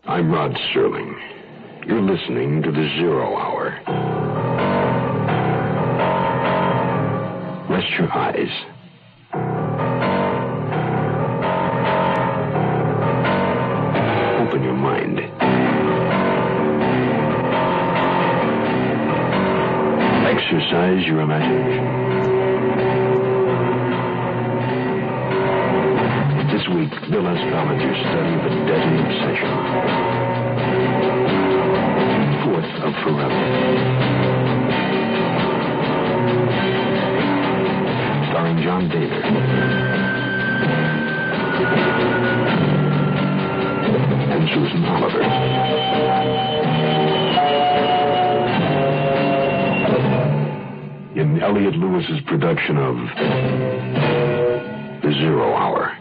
I'm Rod Serling. You're listening to the 0 Hour. Rest your eyes. Open your mind. Exercise your imagination. This week, Bill Astrologer's study of a deadly obsession. Fourth of Forever. Starring John David. And Susan Oliver. In Elliot Lewis's production of The 0 Hour.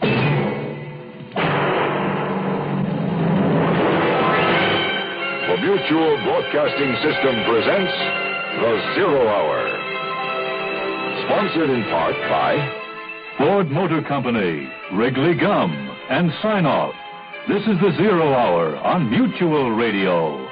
The Mutual Broadcasting System presents The 0 Hour. Sponsored in part by Ford Motor Company, Wrigley Gum, and Sign Off. This is The 0 Hour on Mutual Radio.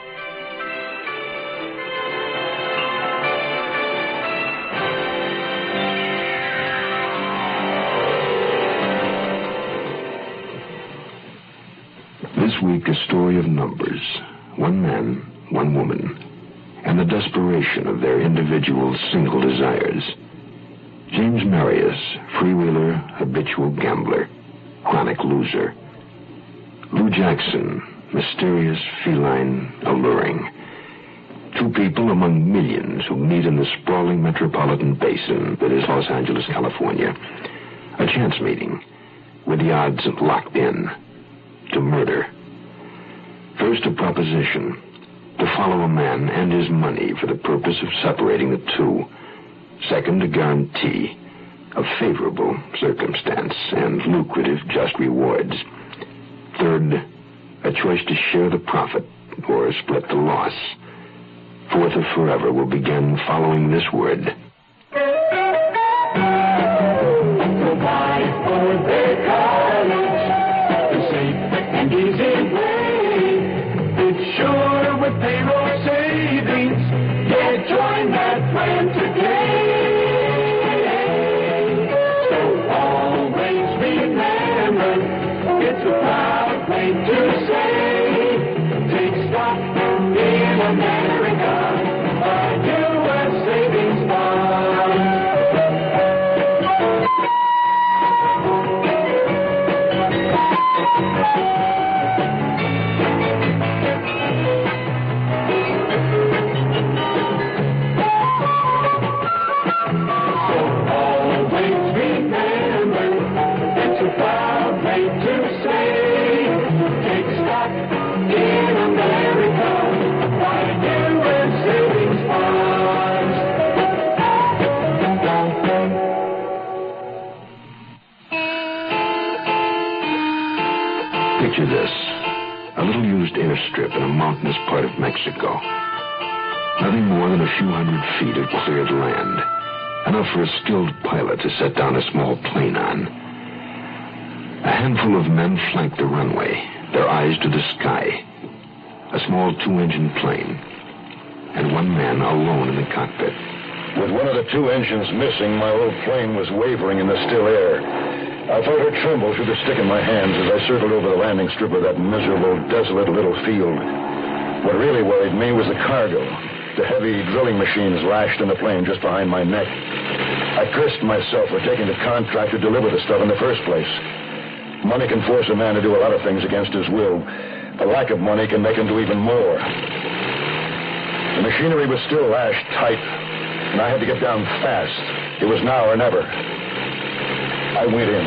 This week, a story of numbers. One man, one woman, and the desperation of their individual single desires. James Marius, freewheeler, habitual gambler, chronic loser. Lou Jackson, mysterious, feline, alluring. Two people among millions who meet in the sprawling metropolitan basin that is Los Angeles, California. A chance meeting, with the odds locked in to murder. First, a proposition to follow a man and his money for the purpose of separating the two. Second, a guarantee of favorable circumstance and lucrative just rewards. Third, a choice to share the profit or split the loss. Fourth of Forever will begin following this word. Provide for their college, the safe and easy way. Sure, with payroll savings, yeah, join that plan today. So always remember, it's a proud thing to say. Take stock in America, buy U.S. savings bonds. Picture this. A little used airstrip in a mountainous part of Mexico. Nothing more than a few hundred feet of cleared land. Enough for a skilled pilot to set down a small plane on. A handful of men flank the runway, their eyes to the sky. A small 2-engine plane. And one man alone in the cockpit. With one of the 2 engines missing, my old plane was wavering in the still air. I felt her tremble through the stick in my hands as I circled over the landing strip of that miserable, desolate little field. What really worried me was the cargo. The heavy drilling machines lashed in the plane just behind my neck. I cursed myself for taking the contract to deliver the stuff in the first place. Money can force a man to do a lot of things against his will. The lack of money can make him do even more. The machinery was still lashed tight, and I had to get down fast. It was now or never. I went in.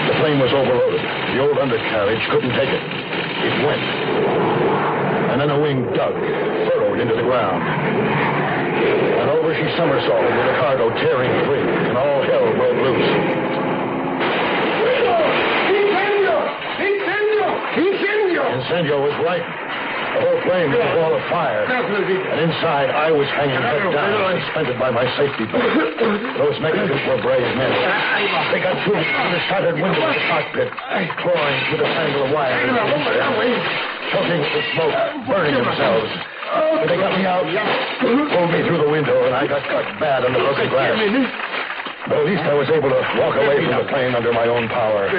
The plane was overloaded. The old undercarriage couldn't take it. It went. And then a wing dug, furrowed into the ground. And over she somersaulted with the cargo tearing free, and all hell broke loose. Incendio! Incendio! Incendio! Incendio was right. The whole plane was a ball of fire. And inside, I was hanging head down, suspended by my safety belt. Those mechanisms were brave men. They got through the shattered window of the cockpit, clawing through the tangle of wire, choking with the smoke, burning themselves. But they got me out, pulled me through the window, and I got cut bad on the broken glass. But at least I was able to walk away from the plane under my own power,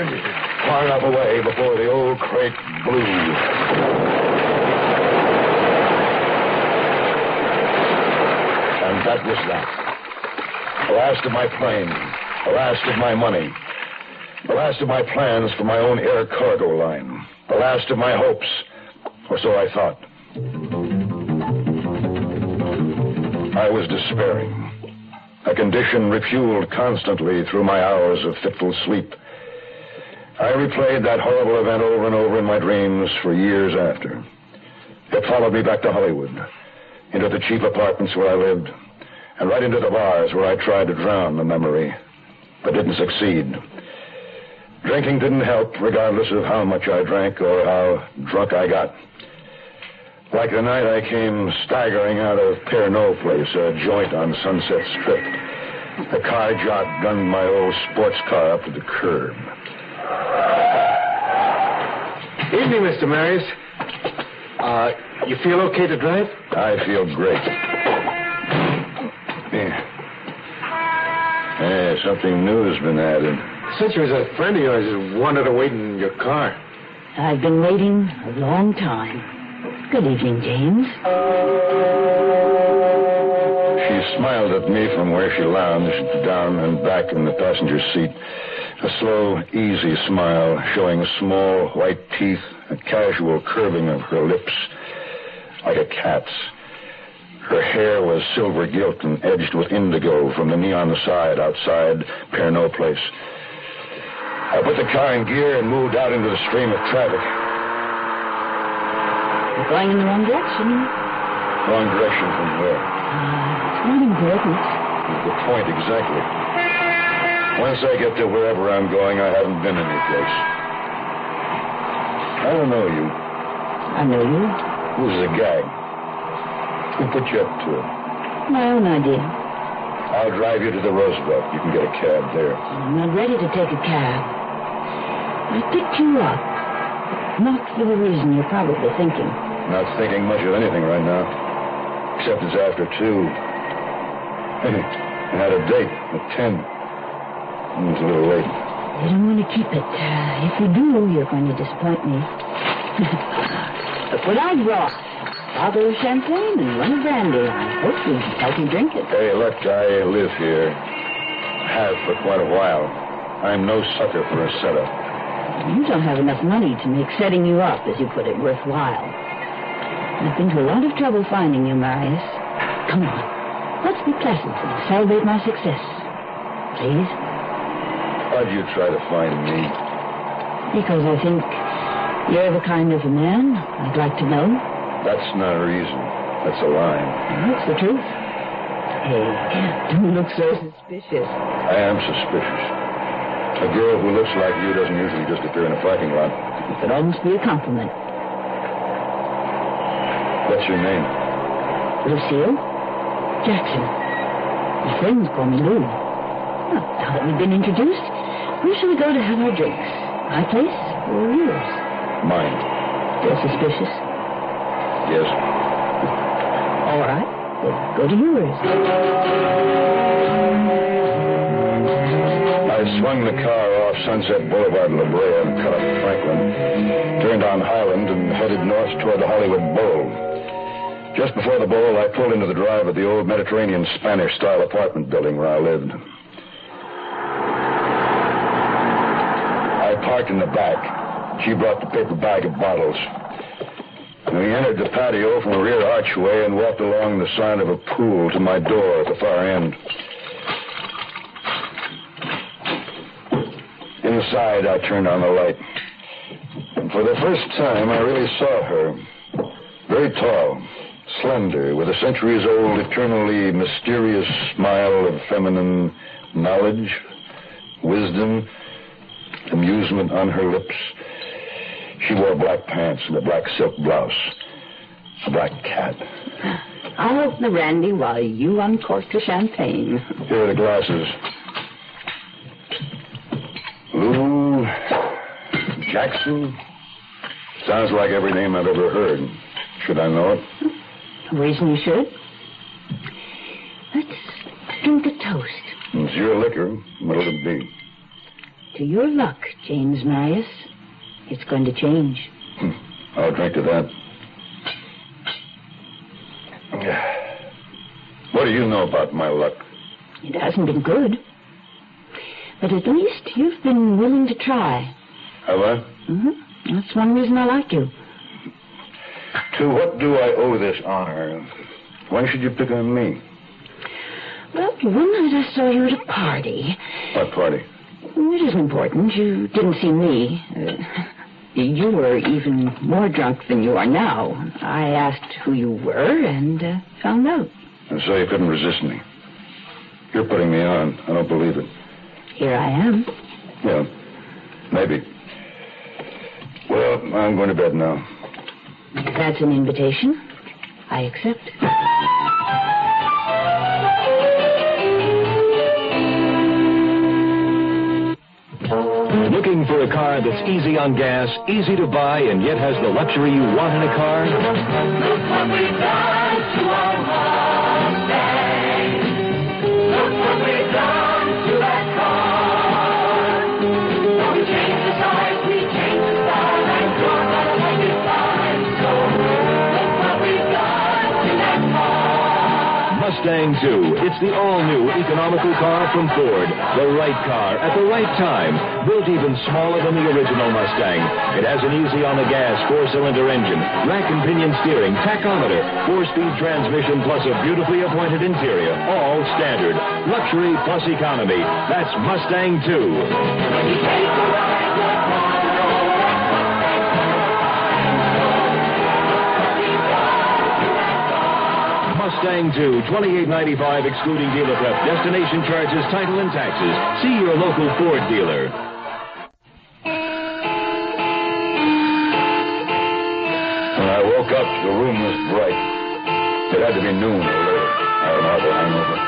far enough away before the old crate blew. And that was that. The last of my plane, the last of my money, the last of my plans for my own air cargo line, the last of my hopes, or so I thought. I was despairing, a condition refueled constantly through my hours of fitful sleep. I replayed that horrible event over and over in my dreams for years after. It followed me back to Hollywood, into the cheap apartments where I lived, and right into the bars where I tried to drown the memory, but didn't succeed. Drinking didn't help, regardless of how much I drank or how drunk I got. Like the night I came staggering out of Pernod Place, a joint on Sunset Strip. The car jock gunned my old sports car up to the curb. Evening, Mr. Marius. You feel okay to drive? I feel great. Yeah, something new has been added. Since there was a friend of yours who wanted to wait in your car. I've been waiting a long time. Good evening, James. She smiled at me from where she lounged down and back in the passenger seat. A slow, easy smile, showing small white teeth, a casual curving of her lips, like a cat's. Her hair was silver gilt and edged with indigo from the neon side outside Pernod Place. I put the car in gear and moved out into the stream of traffic. You're going in the wrong direction. Wrong direction from where? It's not important. The point, exactly. Once I get to wherever I'm going, I haven't been any place. I don't know you. I know you. This is a gag. Who put you up to it? My own idea. I'll drive you to the Roosevelt. You can get a cab there. I'm not ready to take a cab. I picked you up. Not for the reason you're probably thinking. Not thinking much of anything right now. Except it's after 2. I had a date at 10. It's a little late. You don't want to keep it. If you do, you're going to disappoint me. Look what I brought. A bottle of champagne and one of brandy. I hope you can help me drink it. Hey, look, I live here. Have for quite a while. I'm no sucker for a setup. You don't have enough money to make setting you up, as you put it, worthwhile. I've been to a lot of trouble finding you, Marius. Come on. Let's be pleasant and celebrate my success. Please? Why'd you try to find me? Because I think you're the kind of a man I'd like to know. That's not a reason. That's a lie. That's the truth. Hey, don't look so suspicious. I am suspicious. A girl who looks like you doesn't usually just appear in a parking lot. It could almost be a compliment. What's your name? Lucille Jackson. My friends call me Lou. Well, now that we've been introduced, where shall we go to have our drinks? My place or yours? Mine. Still suspicious? Yes. All right. We'll go to yours. I swung the car off Sunset Boulevard, La Brea, and cut up Franklin, turned on Highland, and headed north toward the Hollywood Bowl. Just before the Bowl, I pulled into the drive of the old Mediterranean Spanish-style apartment building where I lived. I parked in the back. She brought the paper bag of bottles. And we entered the patio from a rear archway and walked along the side of a pool to my door at the far end. Inside, I turned on the light. And for the first time, I really saw her. Very tall, slender, with a centuries-old, eternally mysterious smile of feminine knowledge, wisdom, amusement on her lips. She wore black pants and a black silk blouse. Black cat. I'll open the brandy while you uncork the champagne. Here are the glasses. Lou Jackson. Sounds like every name I've ever heard. Should I know it? No reason you should. Let's drink a toast. It's your liquor. What'll it be? To your luck, James Marius. It's going to change. I'll drink to that. What do you know about my luck? It hasn't been good. But at least you've been willing to try. Have I? Mm-hmm. That's one reason I like you. To what do I owe this honor? Why should you pick on me? Well, one night I saw you at a party. What party? It isn't important. You didn't see me. You were even more drunk than you are now. I asked who you were and found out. And so you couldn't resist me. You're putting me on. I don't believe it. Here I am. Yeah, maybe. Well, I'm going to bed now. If that's an invitation, I accept. Looking for a car that's easy on gas, easy to buy, and yet has the luxury you want in a car? Look what we've done to our Mustang. Look what we've done to that car. Now we changed the size, we changed the style, and you're gonna like it fine. So look what we've done to that car. Mustang 2. It's the all-new economical car from Ford. The right car at the right time. Built even smaller than the original Mustang. It has an easy-on-the-gas 4-cylinder engine, rack and pinion steering, tachometer, 4-speed transmission, plus a beautifully appointed interior. All standard. Luxury plus economy. That's Mustang 2. When you take a ride, you're gonna know Mustang 2, $28.95 excluding dealer prep, destination charges, title, and taxes. See your local Ford dealer. When I woke up, the room was bright. It had to be noon or later. I had an awful hangover.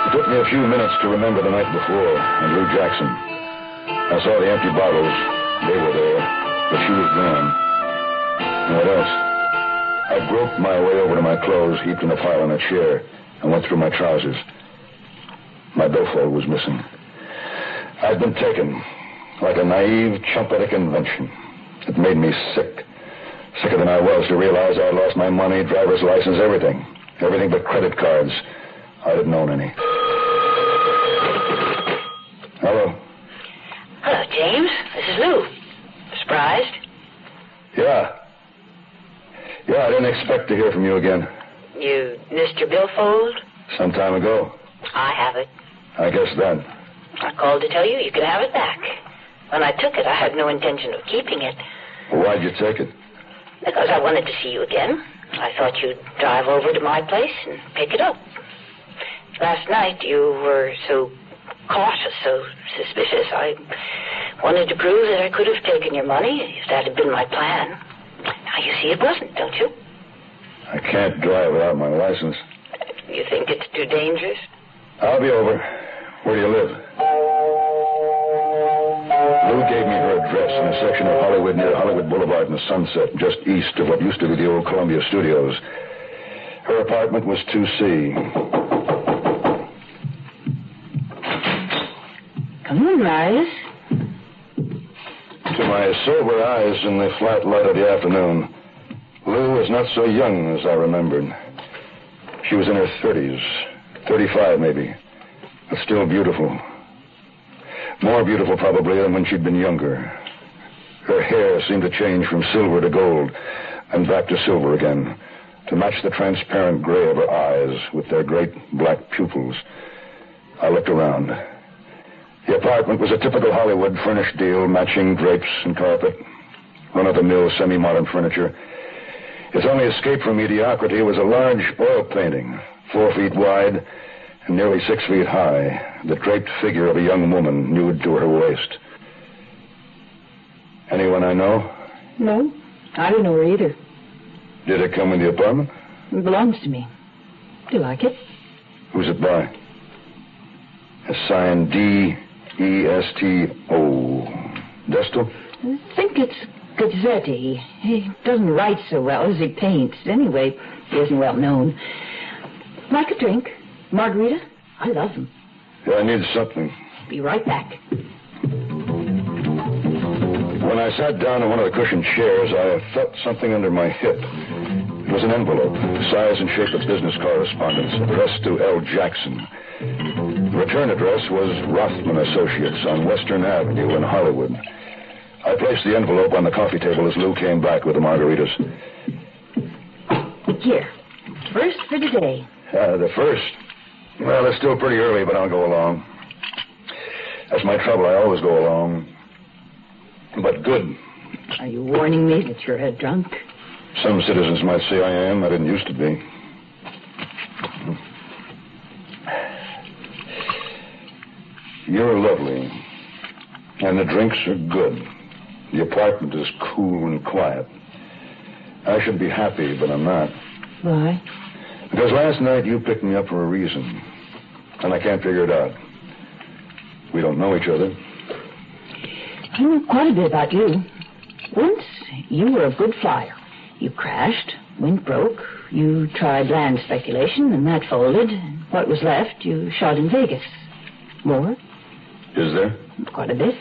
It took me a few minutes to remember the night before and Lou Jackson. I saw the empty bottles. They were there, but she was gone. And what else? I groped my way over to my clothes, heaped in a pile on a chair, and went through my trousers. My billfold was missing. I'd been taken, like a naive, chump-etic invention. It made me sick. Sicker than I was to realize I'd lost my money, driver's license, everything. Everything but credit cards. I didn't own any. Hello? Hello, James. This is Lou. Surprised? Yeah, I didn't expect to hear from you again. You missed your billfold? Some time ago. I have it. I guess then. I called to tell you you could have it back. When I took it, I had no intention of keeping it. Well, why'd you take it? Because I wanted to see you again. I thought you'd drive over to my place and pick it up. Last night you were so cautious, so suspicious. I wanted to prove that I could have taken your money if that had been my plan. Now, you see it wasn't, don't you? I can't drive without my license. You think it's too dangerous? I'll be over. Where do you live? Lou gave me her address in a section of Hollywood near Hollywood Boulevard and the Sunset, just east of what used to be the old Columbia Studios. Her apartment was 2C. Come on, Marius. To my sober eyes in the flat light of the afternoon, Lou was not so young as I remembered. She was in her 30s, 35 maybe, but still beautiful. More beautiful probably than when she'd been younger. Her hair seemed to change from silver to gold and back to silver again, to match the transparent gray of her eyes with their great black pupils. I looked around. The apartment was a typical Hollywood furnished deal, matching drapes and carpet, run-of-the-mill semi-modern furniture. Its only escape from mediocrity was a large oil painting, 4 feet wide and nearly 6 feet high, the draped figure of a young woman nude to her waist. Anyone I know? No, I don't know her either. Did it come with the apartment? It belongs to me. Do you like it? Who's it by? Signed D-E-S-T-O. Desto? I think it's Gazzetti. He doesn't write so well as he paints. Anyway, he isn't well known. Like a drink? Margarita? I love them. Yeah, I need something. Be right back. When I sat down in one of the cushioned chairs, I felt something under my hip. It was an envelope, size and shape of business correspondence, addressed to L. Jackson. The return address was Rothman Associates on Western Avenue in Hollywood. I placed the envelope on the coffee table as Lou came back with the margaritas. Here. First for today. The first? Well, it's still pretty early, but I'll go along. That's my trouble. I always go along. But good. Are you warning me that you're a drunk? Some citizens might say I am. I didn't used to be. You're lovely. And the drinks are good. The apartment is cool and quiet. I should be happy, but I'm not. Why? Because last night you picked me up for a reason. And I can't figure it out. We don't know each other. I know quite a bit about you. Once, you were a good flyer. You crashed, went broke. You tried land speculation, and that folded. What was left, you shot in Vegas. More? Is there? Quite a bit.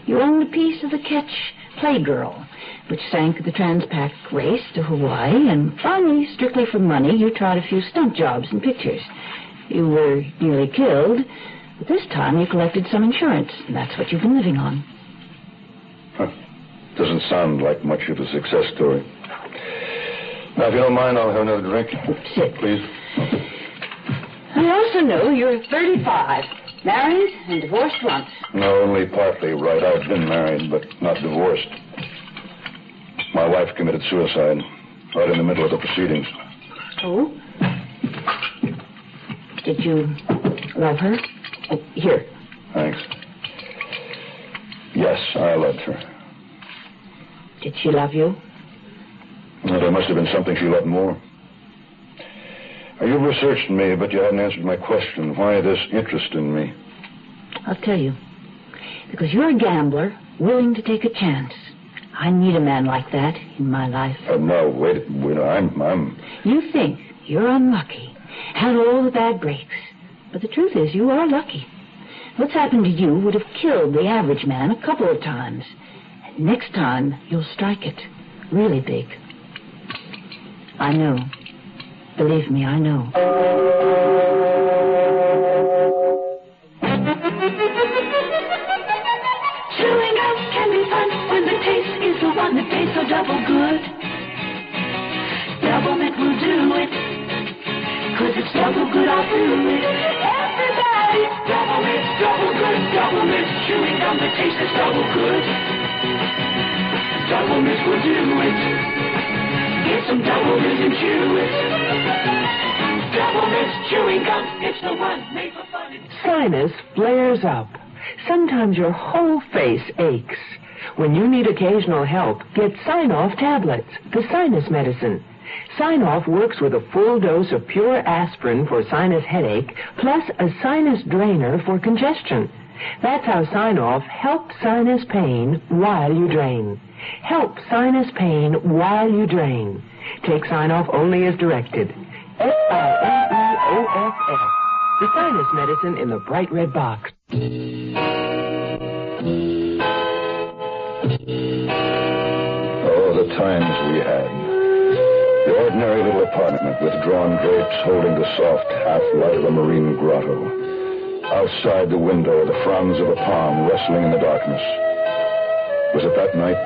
You owned a piece of the Ketch Playgirl, which sank the Transpac race to Hawaii, and finally, strictly for money, you tried a few stunt jobs and pictures. You were nearly killed, but this time you collected some insurance, and that's what you've been living on. Huh. Doesn't sound like much of a success story. Now, if you don't mind, I'll have another drink. Sit. Please. I also know you're 35, married and divorced once. No, only partly right. I've been married, but not divorced. My wife committed suicide right in the middle of the proceedings. Oh? Did you love her? Oh, here. Thanks. Yes, I loved her. Did she love you? Well, there must have been something she loved more. You've researched me, but you haven't answered my question. Why this interest in me? I'll tell you. Because you're a gambler, willing to take a chance. I need a man like that in my life. No, wait. I'm... You think you're unlucky, had all the bad breaks. But the truth is, you are lucky. What's happened to you would have killed the average man a couple of times. And next time, you'll strike it really big. I know. Believe me, I know. Chewing gum can be fun when the taste is the one that tastes so double good. Double mint will do it, 'cause it's double good all through it. Everybody, double mint, double mint. Chewing gum that tastes is double good. Double mint will do it. Get some double mint and chew it. Double mint chewing gum, it's the one made for fun. Sinus flares up. Sometimes your whole face aches. When you need occasional help, get Sign-Off tablets, the sinus medicine. Sign-Off works with a full dose of pure aspirin for sinus headache, plus a sinus drainer for congestion. That's how Sign-Off helps sinus pain while you drain. Help sinus pain while you drain. Take Sign-Off only as directed. SINEOFF. The sinus medicine in the bright red box. Oh, the times we had. The ordinary little apartment with drawn drapes holding the soft half-light of a marine grotto. Outside the window, the fronds of a palm rustling in the darkness. Was it that night?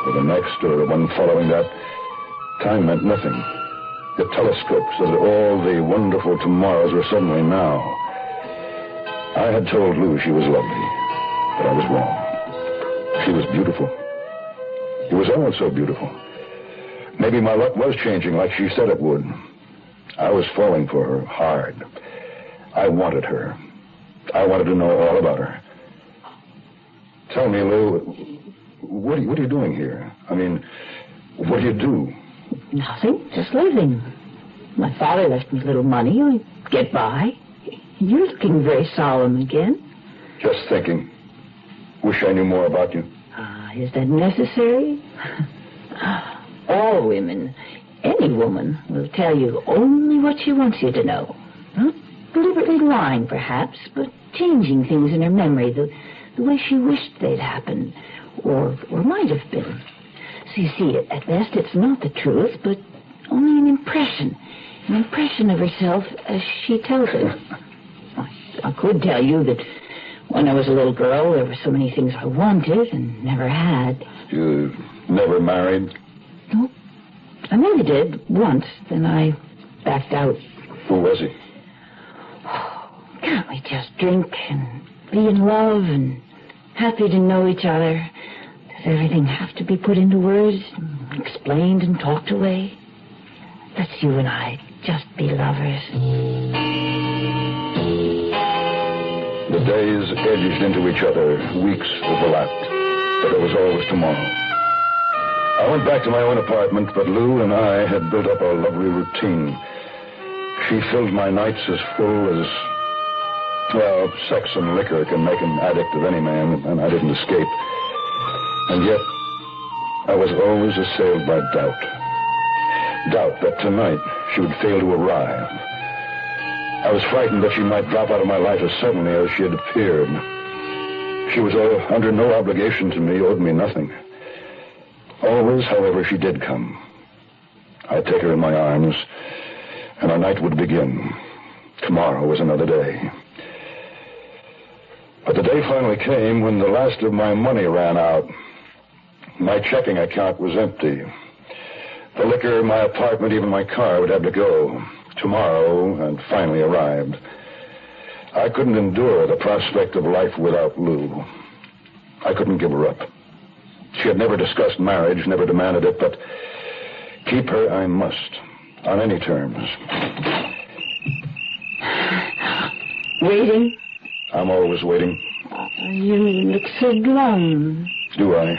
Or the next, or the one following that? Time meant nothing. It telescoped so that all the wonderful tomorrows were suddenly now. I had told Lou she was lovely, but I was wrong. She was beautiful. It was all so beautiful. Maybe my luck was changing like she said it would. I was falling for her hard. I wanted her. I wanted to know all about her. Tell me, Lou, what are you doing here? I mean, what do you do? Nothing, just living. My father left me a little money. I get by. You're looking very solemn again. Just thinking. Wish I knew more about you. Is that necessary? All women, any woman, will tell you only what she wants you to know. Not deliberately lying, perhaps, but changing things in her memory the way she wished they'd happened, or might have been. So you see, at best, it's not the truth, but only an impression of herself as she tells it. I could tell you that when I was a little girl, there were so many things I wanted and never had. You never married? Nope. I maybe did once, then I backed out. Who was he? Can't we just drink and be in love and happy to know each other? Does everything have to be put into words, explained and talked away? Let's you and I just be lovers. The days edged into each other, weeks overlapped, but there was always tomorrow. I went back to my own apartment, but Lou and I had built up our lovely routine. She filled my nights as full as, well, sex and liquor can make an addict of any man, and I didn't escape. And yet, I was always assailed by doubt. Doubt that tonight she would fail to arrive. I was frightened that she might drop out of my life as suddenly as she had appeared. She was under no obligation to me, owed me nothing. Always, however, she did come. I'd take her in my arms, and our night would begin. Tomorrow was another day. But the day finally came when the last of my money ran out. My checking account was empty. The liquor, my apartment, even my car would have to go. Tomorrow had finally arrived. I couldn't endure the prospect of life without Lou. I couldn't give her up. She had never discussed marriage, never demanded it, but keep her I must, on any terms. Waiting? I'm always waiting. You look so glum. Do I?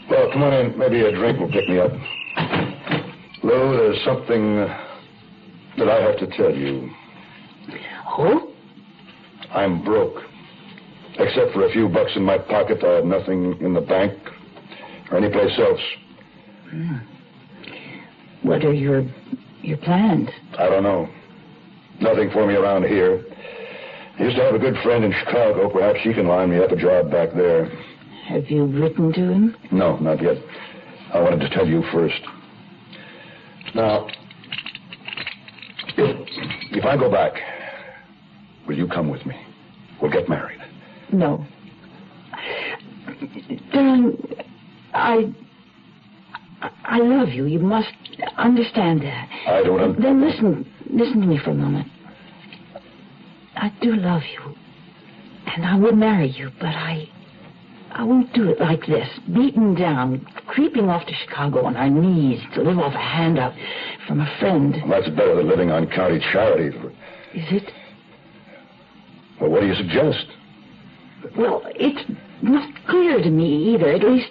Well, come on in. Maybe a drink will pick me up. Lou, there's something that I have to tell you. Oh? I'm broke. Except for a few bucks in my pocket, I have nothing in the bank or any place else. What are your plans? I don't know. Nothing for me around here. I used to have a good friend in Chicago. Perhaps he can line me up a job back there. Have you written to him? No, not yet. I wanted to tell you first. Now, if I go back, will you come with me? We'll get married. No. Darling, I love you. You must understand that. I don't Then listen to me for a moment. I do love you, and I would marry you, but I won't do it like this, beaten down, creeping off to Chicago on our knees to live off a handout from a friend. Well, that's better than living on county charity. Is it? Well, what do you suggest? Well, it's not clear to me either, at least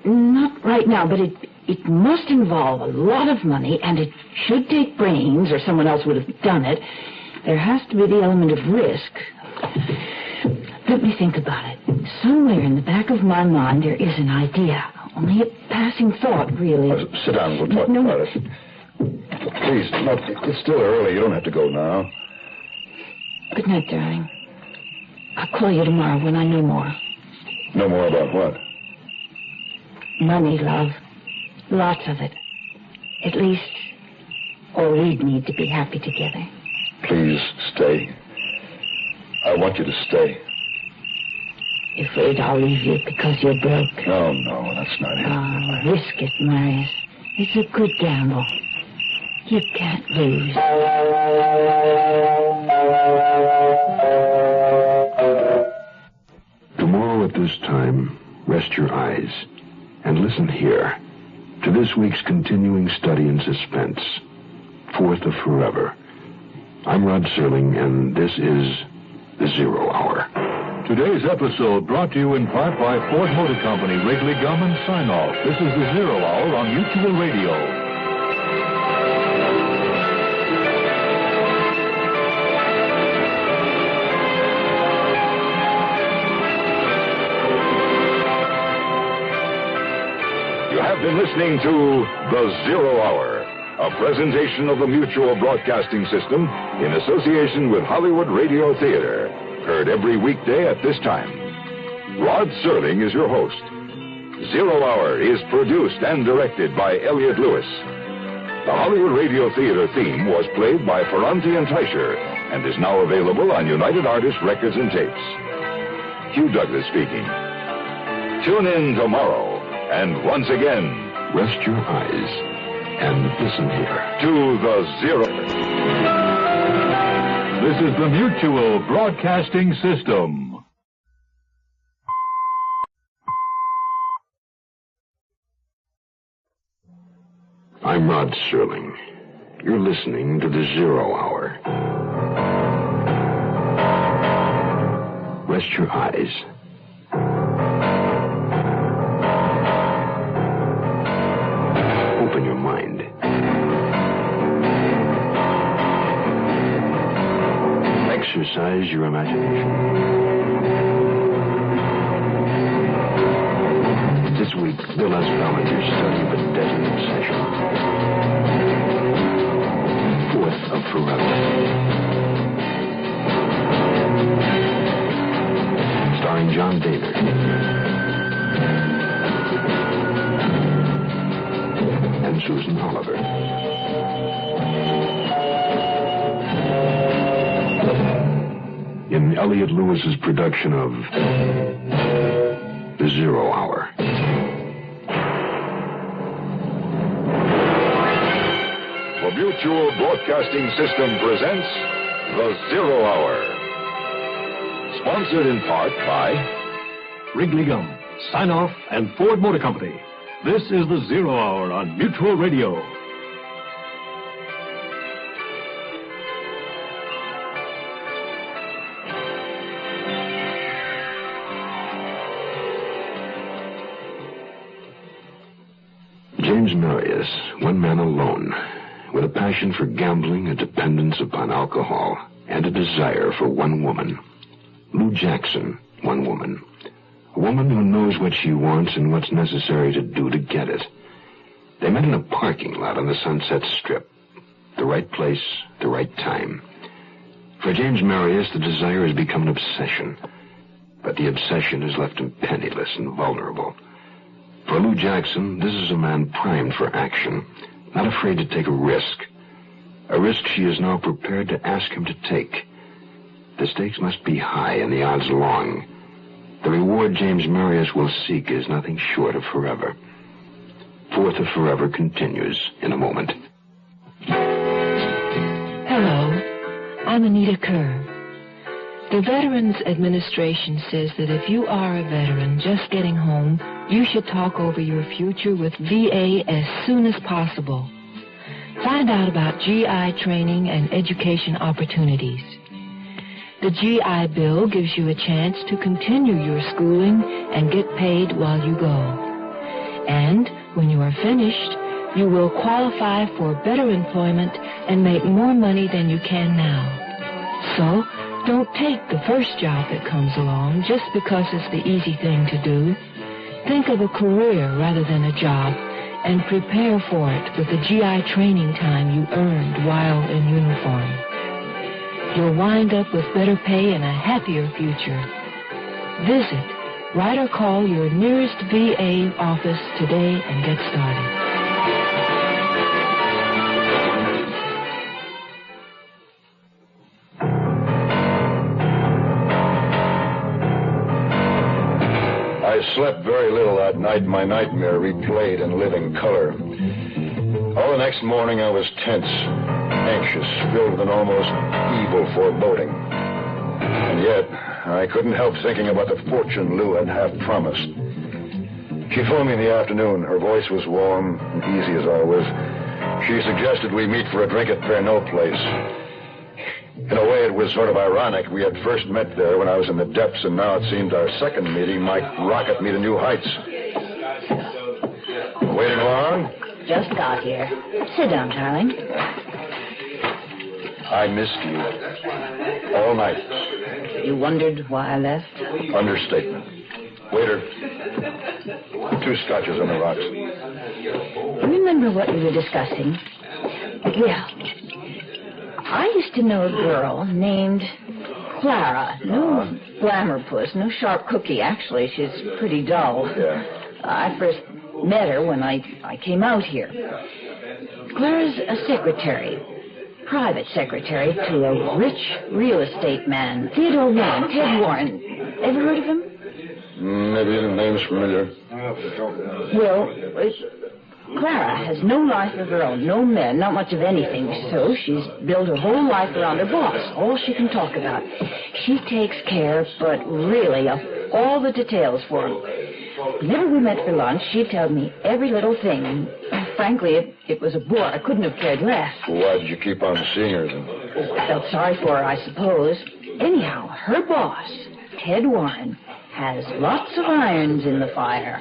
not right now, but it must involve a lot of money, and it should take brains, or someone else would have done it. There has to be the element of risk. Let me think about it. Somewhere in the back of my mind there is an idea. Only a passing thought, really. Sit down. We'll talk about it. Please, no, it's still early. You don't have to go now. Good night, darling. I'll call you tomorrow when I know more. Know more about what? Money, love. Lots of it. At least all we'd need to be happy together. Please, stay. I want you to stay. You're afraid I'll leave you because you're broke? No, that's not it. Oh, risk it, Marius. It's a good gamble. You can't lose. Tomorrow at this time, rest your eyes and listen here to this week's continuing study in suspense, Fourth of Forever. I'm Rod Serling, and this is The Zero Hour. Today's episode brought to you in part by Ford Motor Company, Wrigley Gum, and Sign Off. This is the Zero Hour on Mutual Radio. You have been listening to The Zero Hour, a presentation of the Mutual Broadcasting System in association with Hollywood Radio Theater. Heard every weekday at this time. Rod Serling is your host. Zero Hour is produced and directed by Elliott Lewis. The Hollywood Radio Theater theme was played by Ferranti and Teicher and is now available on United Artists Records and Tapes. Hugh Douglas speaking. Tune in tomorrow, and once again, Rest your eyes and listen here to The Zero. This is the Mutual Broadcasting System. I'm Rod Serling. You're listening to The Zero Hour. Rest your eyes. Open your mind. Exercise your imagination. This week, Bill has volunteers study of a deadly obsession. Fourth of Forever. Starring John Daner. And Susan Oliver. In Elliott Lewis's production of The Zero Hour. The Mutual Broadcasting System presents The Zero Hour. Sponsored in part by Wrigley Gum, Sign Off, and Ford Motor Company. This is the Zero Hour on Mutual Radio. James Marius, one man alone, with a passion for gambling, a dependence upon alcohol, and a desire for one woman. Lou Jackson, one woman. A woman who knows what she wants and what's necessary to do to get it. They met in a parking lot on the Sunset Strip. The right place, the right time. For James Marius, the desire has become an obsession. But the obsession has left him penniless and vulnerable. For Lou Jackson, this is a man primed for action, not afraid to take a risk she is now prepared to ask him to take. The stakes must be high and the odds long. The reward James Marius will seek is nothing short of forever. Fourth of Forever continues in a moment. Hello, I'm Anita Kerr. The Veterans Administration says that if you are a veteran just getting home, you should talk over your future with VA as soon as possible. Find out about GI training and education opportunities. The GI Bill gives you a chance to continue your schooling and get paid while you go. And when you are finished, you will qualify for better employment and make more money than you can now. So, don't take the first job that comes along just because it's the easy thing to do. Think of a career rather than a job and prepare for it with the GI training time you earned while in uniform. You'll wind up with better pay and a happier future. Visit, write or call your nearest VA office today and get started. I slept very little that night. My nightmare replayed in living color. All the next morning I was tense, anxious, filled with an almost evil foreboding. And yet, I couldn't help thinking about the fortune Lou had half promised. She phoned me in the afternoon. Her voice was warm and easy as always. She suggested we meet for a drink at Pernod Place. In a way, it was sort of ironic. We had first met there when I was in the depths, and now it seemed our second meeting might rocket me to new heights. Waiting long? Just got here. Sit down, darling. I missed you. All night. You wondered why I left? Understatement. Waiter. 2 scotches on the rocks. Remember what we were discussing? Yeah. I used to know a girl named Clara. No glamour puss, no sharp cookie. Actually, she's pretty dull. Yeah. I first met her when I came out here. Clara's a secretary. Private secretary to a rich real estate man. Theodore Warren, Ted Warren. Ever heard of him? Maybe the name's familiar. Well, Clara has no life of her own, no men, not much of anything. So she's built her whole life around her boss, all she can talk about. She takes care, but really, of all the details for him. Whenever we met for lunch, she'd tell me every little thing. Frankly, it was a bore. I couldn't have cared less. Why did you keep on seeing her then? I felt sorry for her, I suppose. Anyhow, her boss, Ted Warren, has lots of irons in the fire.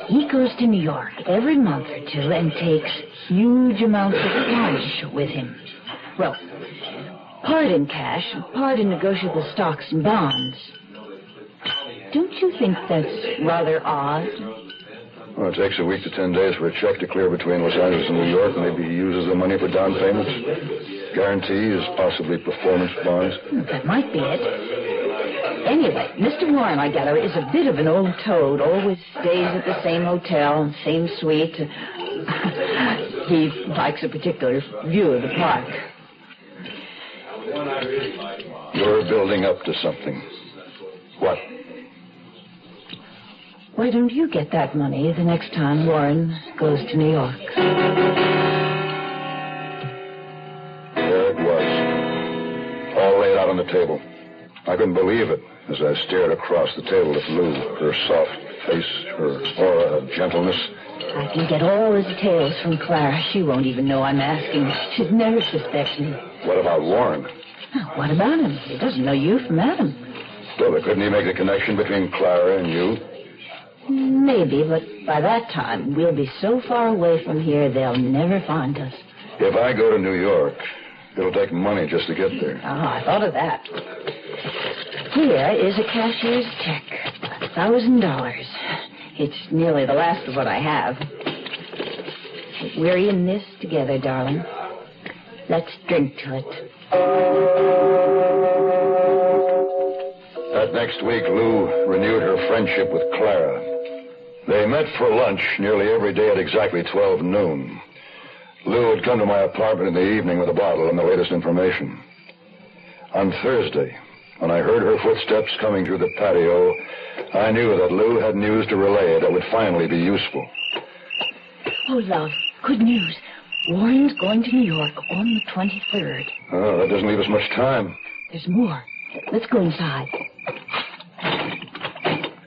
He goes to New York every month or two and takes huge amounts of cash with him. Well, part in cash, part in negotiable stocks and bonds. Don't you think that's rather odd? Well, it takes a week to 10 days for a check to clear between Los Angeles and New York. Maybe he uses the money for down payments, guarantees, possibly performance bonds. That might be it. Anyway, Mr. Warren, I gather, is a bit of an old toad. Always stays at the same hotel, same suite. He likes a particular view of the park. You're building up to something. What? Why don't you get that money the next time Warren goes to New York? There it was. All laid out on the table. I couldn't believe it as I stared across the table at Lou, her soft face, her aura of gentleness. I can get all the details from Clara. She won't even know I'm asking. She'd never suspect me. What about Warren? What about him? He doesn't know you from Adam. Still, couldn't he make a connection between Clara and you? Maybe, but by that time, we'll be so far away from here, they'll never find us. If I go to New York, it'll take money just to get there. Oh, I thought of that. Here is a cashier's check. $1,000. It's nearly the last of what I have. We're in this together, darling. Let's drink to it. That next week, Lou renewed her friendship with Clara. They met for lunch nearly every day at exactly 12 noon. Lou had come to my apartment in the evening with a bottle and the latest information. On Thursday, when I heard her footsteps coming through the patio, I knew that Lou had news to relay that would finally be useful. Oh, love, good news. Warren's going to New York on the 23rd. Oh, that doesn't leave us much time. There's more. Let's go inside.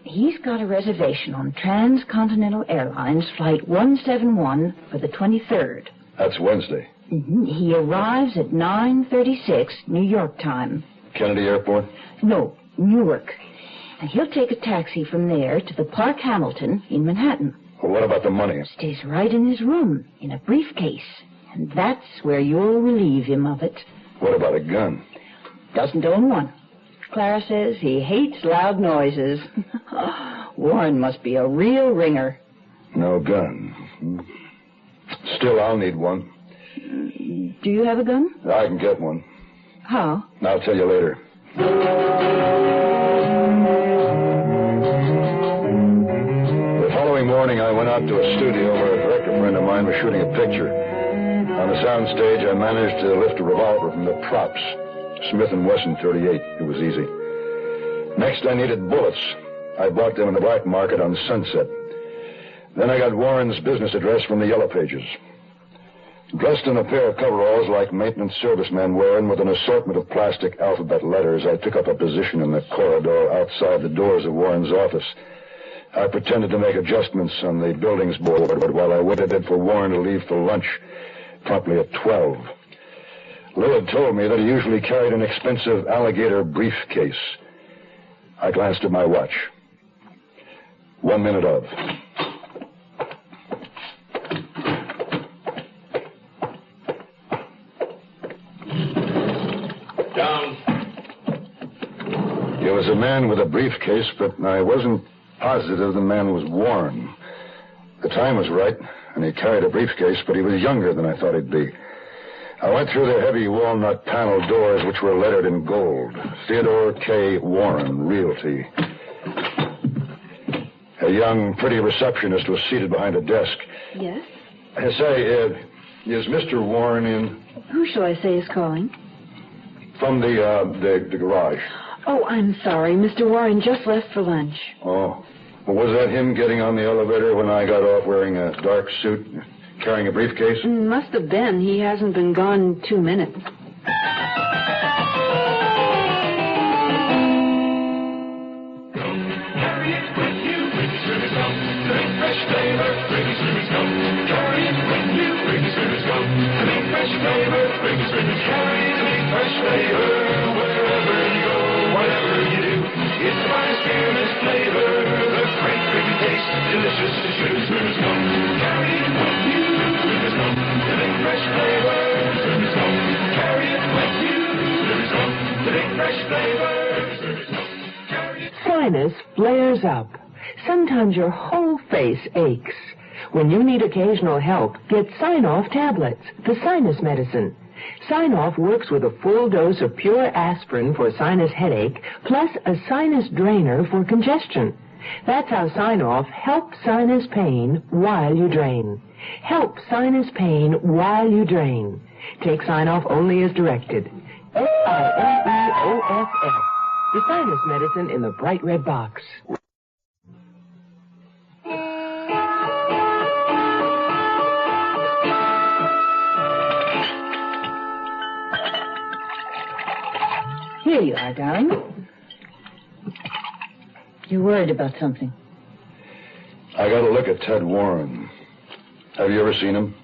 He's got a reservation on Transcontinental Airlines Flight 171 for the 23rd. That's Wednesday. Mm-hmm. He arrives at 9:36 New York time. Kennedy Airport? No, Newark. And he'll take a taxi from there to the Park Hamilton in Manhattan. Well, what about the money? It stays right in his room, in a briefcase. And that's where you'll relieve him of it. What about a gun? Doesn't own one. Clara says he hates loud noises. Warren must be a real ringer. No gun. Still, I'll need one. Do you have a gun? I can get one. How? I'll tell you later. The following morning, I went out to a studio where a director friend of mine was shooting a picture. On the sound stage, I managed to lift a revolver from the props. Smith & Wesson 38. It was easy. Next, I needed bullets. I bought them in the black market on Sunset. Then I got Warren's business address from the Yellow Pages. Dressed in a pair of coveralls like maintenance servicemen wear, and with an assortment of plastic alphabet letters, I took up a position in the corridor outside the doors of Warren's office. I pretended to make adjustments on the buildings board while I waited for Warren to leave for lunch, promptly at 12. Lou had told me that he usually carried an expensive alligator briefcase. I glanced at my watch. 1 minute of. Down. It was a man with a briefcase, but I wasn't positive the man was Warren. The time was right, and he carried a briefcase, but he was younger than I thought he'd be. I went through the heavy walnut panel doors, which were lettered in gold. Theodore K. Warren, Realty. A young, pretty receptionist was seated behind a desk. Yes? Say, is Mr. Warren in? Who shall I say is calling? From the garage. Oh, I'm sorry. Mr. Warren just left for lunch. Oh. Well, was that him getting on the elevator when I got off wearing a dark suit, carrying a briefcase? Must have been. He hasn't been gone 2 minutes. Sinus flares up. Sometimes your whole face aches. When you need occasional help, get Sign-Off tablets, the sinus medicine. Sign-Off works with a full dose of pure aspirin for sinus headache, plus a sinus drainer for congestion. That's how Sign-Off helps sinus pain while you drain. Help sinus pain while you drain. Take Sign-Off only as directed. SINEOFF. The sinus medicine in the bright red box. Here you are, darling. You're worried about something. I got to look at Ted Warren. Have you ever seen him?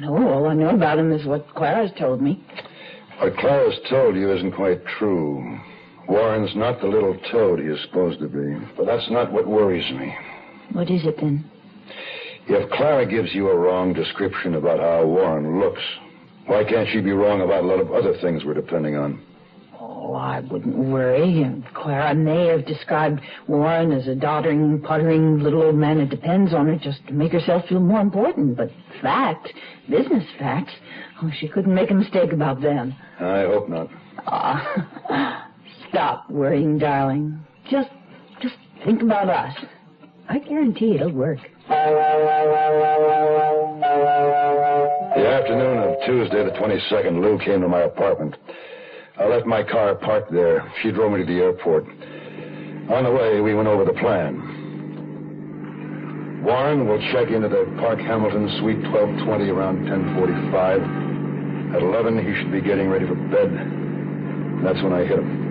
No, all I know about him is what Clara's told me. What Clara's told you isn't quite true. Warren's not the little toad he is supposed to be. But that's not what worries me. What is it, then? If Clara gives you a wrong description about how Warren looks, why can't she be wrong about a lot of other things we're depending on? Oh, I wouldn't worry. Clara may have described Warren as a doddering, puttering little old man that depends on her just to make herself feel more important. But business facts, she couldn't make a mistake about them. I hope not. Stop worrying, darling. Just think about us. I guarantee it'll work. The afternoon of Tuesday, the 22nd, Lou came to my apartment. I left my car parked there. She drove me to the airport. On the way, we went over the plan. Warren will check into the Park Hamilton Suite 1220 around 10:45. At 11, he should be getting ready for bed. That's when I hit him.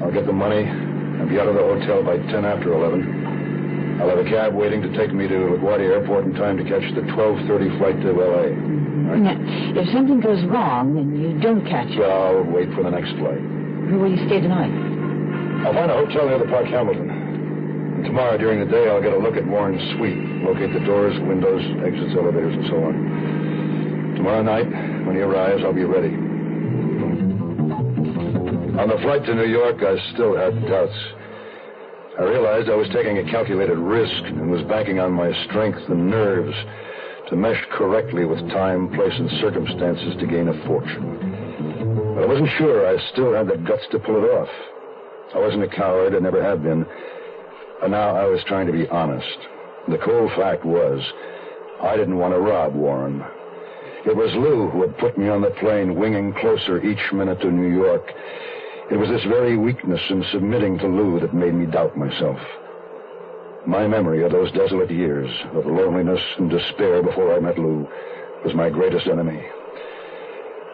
I'll get the money and be out of the hotel by 10 after 11. I'll have a cab waiting to take me to LaGuardia Airport in time to catch the 12:30 flight to L.A. Right? Now, if something goes wrong and you don't catch it... Well, I'll wait for the next flight. Where will you stay tonight? I'll find a hotel near the Park Hamilton. And tomorrow during the day, I'll get a look at Warren's suite. Locate the doors, windows, exits, elevators, and so on. Tomorrow night, when he arrives, I'll be ready. On the flight to New York, I still had doubts. I realized I was taking a calculated risk and was banking on my strength and nerves to mesh correctly with time, place, and circumstances to gain a fortune. But I wasn't sure I still had the guts to pull it off. I wasn't a coward, I never have been. And now I was trying to be honest. The cold fact was, I didn't want to rob Warren. It was Lou who had put me on the plane, winging closer each minute to New York. It was this very weakness in submitting to Lou that made me doubt myself. My memory of those desolate years of loneliness and despair before I met Lou was my greatest enemy.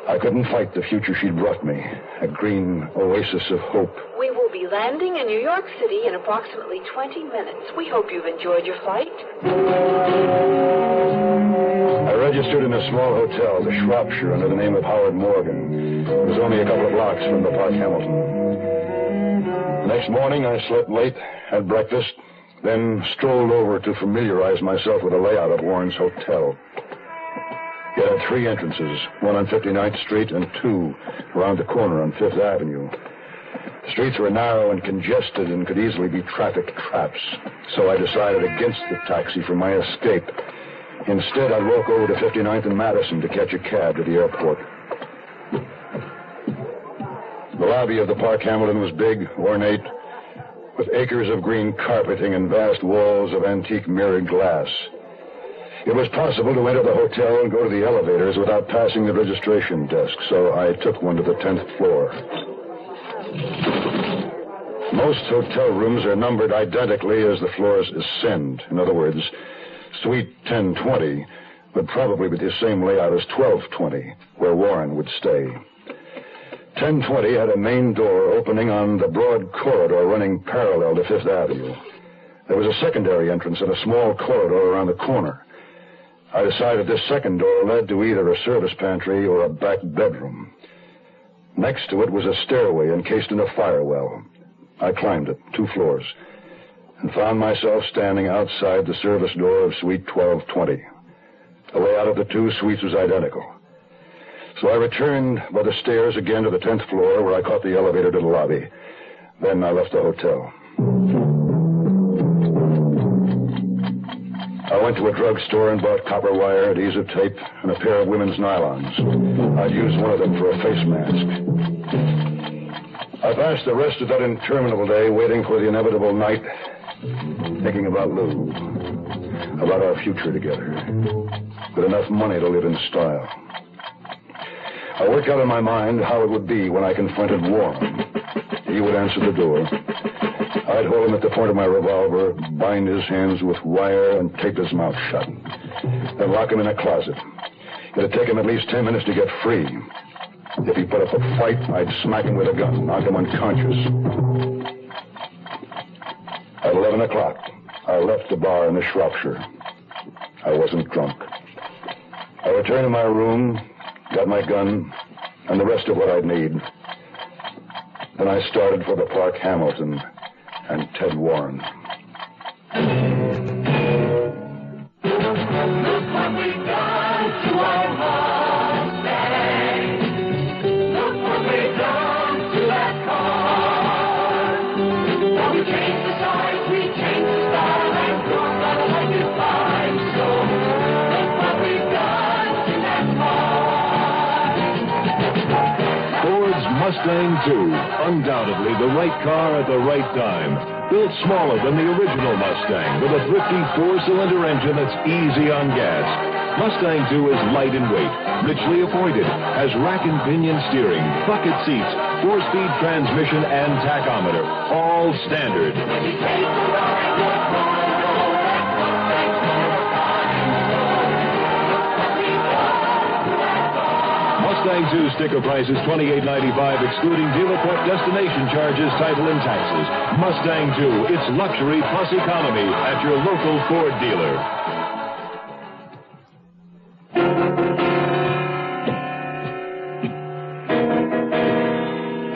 I couldn't fight the future she'd brought me, a green oasis of hope. We will be landing in New York City in approximately 20 minutes. We hope you've enjoyed your flight. I registered in a small hotel, the Shropshire, under the name of Howard Morgan. It was only a couple of blocks from the Park Hamilton. The next morning, I slept late, had breakfast, then strolled over to familiarize myself with the layout of Warren's hotel. It had 3 entrances, one on 59th Street and 2 around the corner on 5th Avenue. The streets were narrow and congested and could easily be traffic traps, so I decided against the taxi for my escape. Instead, I'd walk over to 59th and Madison to catch a cab to the airport. The lobby of the Park Hamilton was big, ornate, with acres of green carpeting and vast walls of antique mirrored glass. It was possible to enter the hotel and go to the elevators without passing the registration desk, so I took one to the 10th floor. Most hotel rooms are numbered identically as the floors ascend. In other words, Suite 1020 would probably be the same layout as 1220, where Warren would stay. 1020 had a main door opening on the broad corridor running parallel to 5th Avenue. There was a secondary entrance and a small corridor around the corner. I decided this second door led to either a service pantry or a back bedroom. Next to it was a stairway encased in a firewell. I climbed it, 2 floors, and found myself standing outside the service door of Suite 1220. The layout of the 2 suites was identical. So I returned by the stairs again to the 10th floor, where I caught the elevator to the lobby. Then I left the hotel. I went to a drugstore and bought copper wire, adhesive tape, and a pair of women's nylons. I'd used one of them for a face mask. I passed the rest of that interminable day waiting for the inevitable night, thinking about Lou, about our future together, with enough money to live in style. I worked out in my mind how it would be when I confronted Warren. He would answer the door. I'd hold him at the point of my revolver, bind his hands with wire, and tape his mouth shut. Then lock him in a closet. It'd take him at least 10 minutes to get free. If he put up a fight, I'd smack him with a gun, knock him unconscious. At 11 o'clock, I left the bar in the Shropshire. I wasn't drunk. I returned to my room, got my gun, and the rest of what I'd need. Then I started for the Park Hamilton and Ted Warren. Look what we've done to our Mustang. Look what we've done to that car. Now we changed the size, we changed the style, and you're gonna like it fine. So look what we've done to that car. Ford's Mustang II, undoubtedly the right car at the right time. Built smaller than the original Mustang, with a thrifty 4-cylinder engine that's easy on gas. Mustang II is light in weight, richly appointed, has rack and pinion steering, bucket seats, 4-speed transmission, and tachometer, all standard. Mustang II sticker price is $28.95, excluding dealer prep destination charges, title, and taxes. Mustang II, it's luxury plus economy at your local Ford dealer.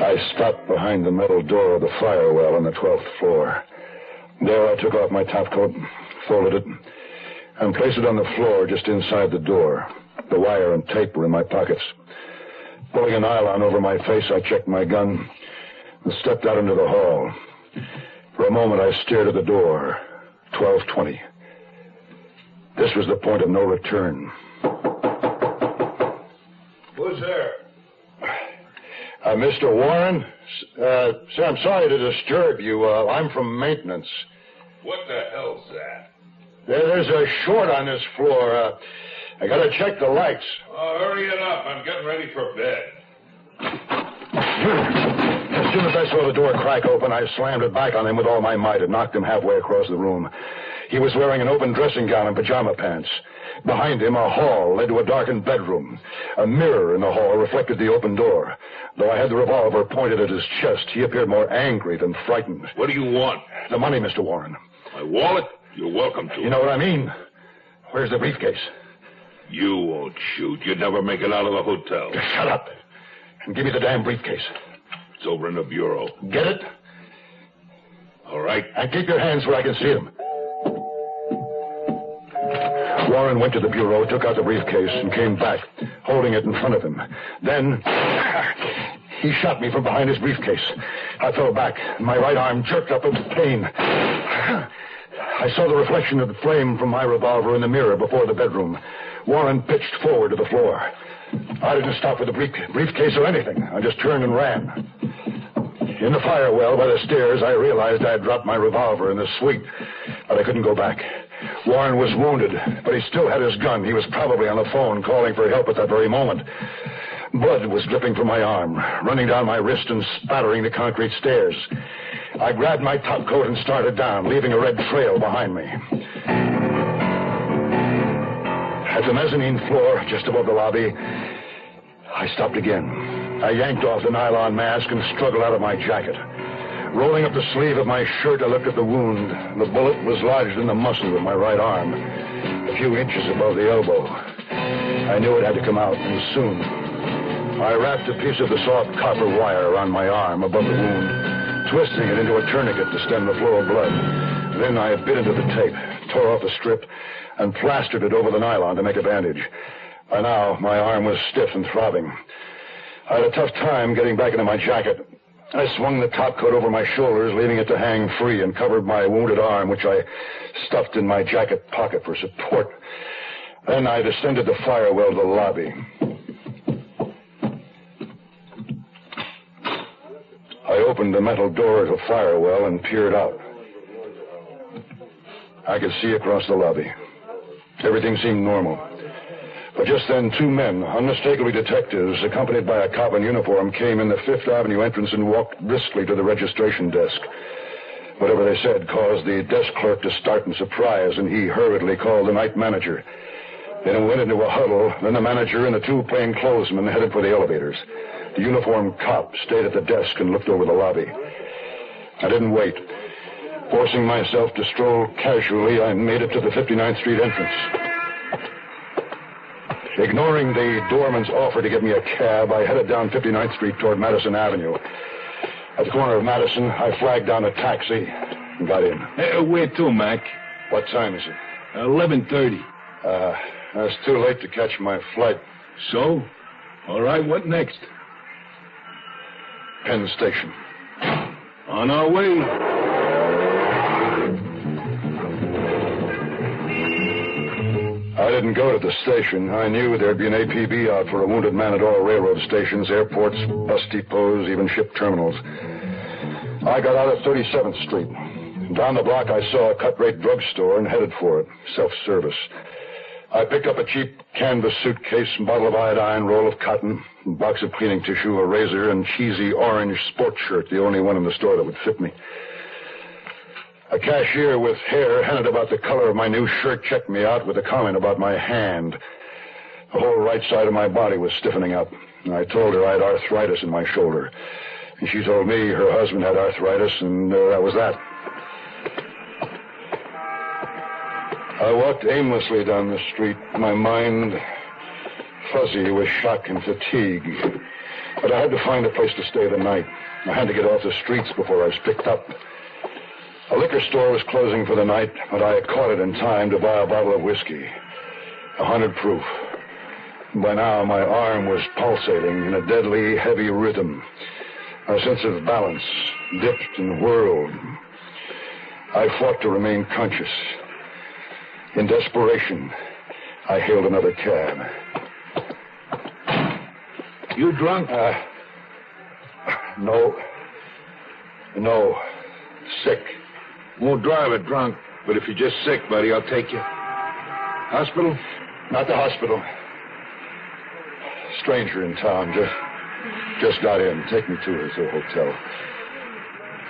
I stopped behind the metal door of the firewell on the 12th floor. There I took off my topcoat, folded it, and placed it on the floor just inside the door. The wire and tape were in my pockets. Pulling a nylon over my face, I checked my gun and stepped out into the hall. For a moment, I stared at the door. 1220. This was the point of no return. Who's there? Mr. Warren? Sir, I'm sorry to disturb you. I'm from maintenance. What the hell's that? There's a short on this floor. I gotta check the lights. Oh, hurry it up. I'm getting ready for bed. As soon as I saw the door crack open, I slammed it back on him with all my might and knocked him halfway across the room. He was wearing an open dressing gown and pajama pants. Behind him, a hall led to a darkened bedroom. A mirror in the hall reflected the open door. Though I had the revolver pointed at his chest, he appeared more angry than frightened. What do you want? The money, Mr. Warren. My wallet? You're welcome to it. You know what I mean. Where's the briefcase? You won't shoot. You'd never make it out of the hotel. Just shut up and give me the damn briefcase. It's over in the bureau. Get it? All right. And keep your hands where I can see them. Warren went to the bureau, took out the briefcase, and came back, holding it in front of him. Then he shot me from behind his briefcase. I fell back. My right arm jerked up in pain. I saw the reflection of the flame from my revolver in the mirror before the bedroom. Warren pitched forward to the floor. I didn't stop with the briefcase or anything. I just turned and ran. In the fire well by the stairs, I realized I had dropped my revolver in the suite, but I couldn't go back. Warren was wounded, but he still had his gun. He was probably on the phone calling for help at that very moment. Blood was dripping from my arm, running down my wrist and spattering the concrete stairs. I grabbed my topcoat and started down, leaving a red trail behind me. At the mezzanine floor, just above the lobby, I stopped again. I yanked off the nylon mask and struggled out of my jacket. Rolling up the sleeve of my shirt, I looked at the wound. The bullet was lodged in the muscle of my right arm, a few inches above the elbow. I knew it had to come out, and soon. I wrapped a piece of the soft copper wire around my arm above the wound, twisting it into a tourniquet to stem the flow of blood. Then I bit into the tape, tore off a strip, and plastered it over the nylon to make a bandage. By now, my arm was stiff and throbbing. I had a tough time getting back into my jacket. I swung the topcoat over my shoulders, leaving it to hang free, and covered my wounded arm, which I stuffed in my jacket pocket for support. Then I descended the fire well to the lobby. I opened the metal door of the fire well and peered out. I could see across the lobby. Everything seemed normal. But just then, two men, unmistakably detectives, accompanied by a cop in uniform, came in the Fifth Avenue entrance and walked briskly to the registration desk. Whatever they said caused the desk clerk to start in surprise, and he hurriedly called the night manager. Then went into a huddle. Then the manager and the two plainclothesmen headed for the elevators. The uniformed cop stayed at the desk and looked over the lobby. I didn't wait. Forcing myself to stroll casually, I made it to the 59th Street entrance. Ignoring the doorman's offer to give me a cab, I headed down 59th Street toward Madison Avenue. At the corner of Madison, I flagged down a taxi and got in. Where to, Mac? What time is it? 11:30. It's too late to catch my flight. So? All right, what next? Penn Station. On our way. I didn't go to the station. I knew there'd be an APB out for a wounded man at all railroad stations, airports, bus depots, even ship terminals. I got out at 37th Street. Down the block, I saw a cut-rate drugstore and headed for it, self-service. I picked up a cheap canvas suitcase, bottle of iodine, roll of cotton, a box of cleaning tissue, a razor, and cheesy orange sports shirt, the only one in the store that would fit me. A cashier with hair hinted about the color of my new shirt checked me out with a comment about my hand. The whole right side of my body was stiffening up. And I told her I had arthritis in my shoulder. And she told me her husband had arthritis, and that was that. I walked aimlessly down the street, my mind fuzzy with shock and fatigue. But I had to find a place to stay the night. I had to get off the streets before I was picked up. A liquor store was closing for the night, but I caught it in time to buy a bottle of whiskey, 100 proof. By now, my arm was pulsating in a deadly, heavy rhythm. My sense of balance dipped and whirled. I fought to remain conscious. In desperation, I hailed another cab. You drunk? No. Sick. Won't drive it drunk, but if you're just sick, buddy, I'll take you. Hospital? Not the hospital. Stranger in town. Just got in. Take me to his hotel.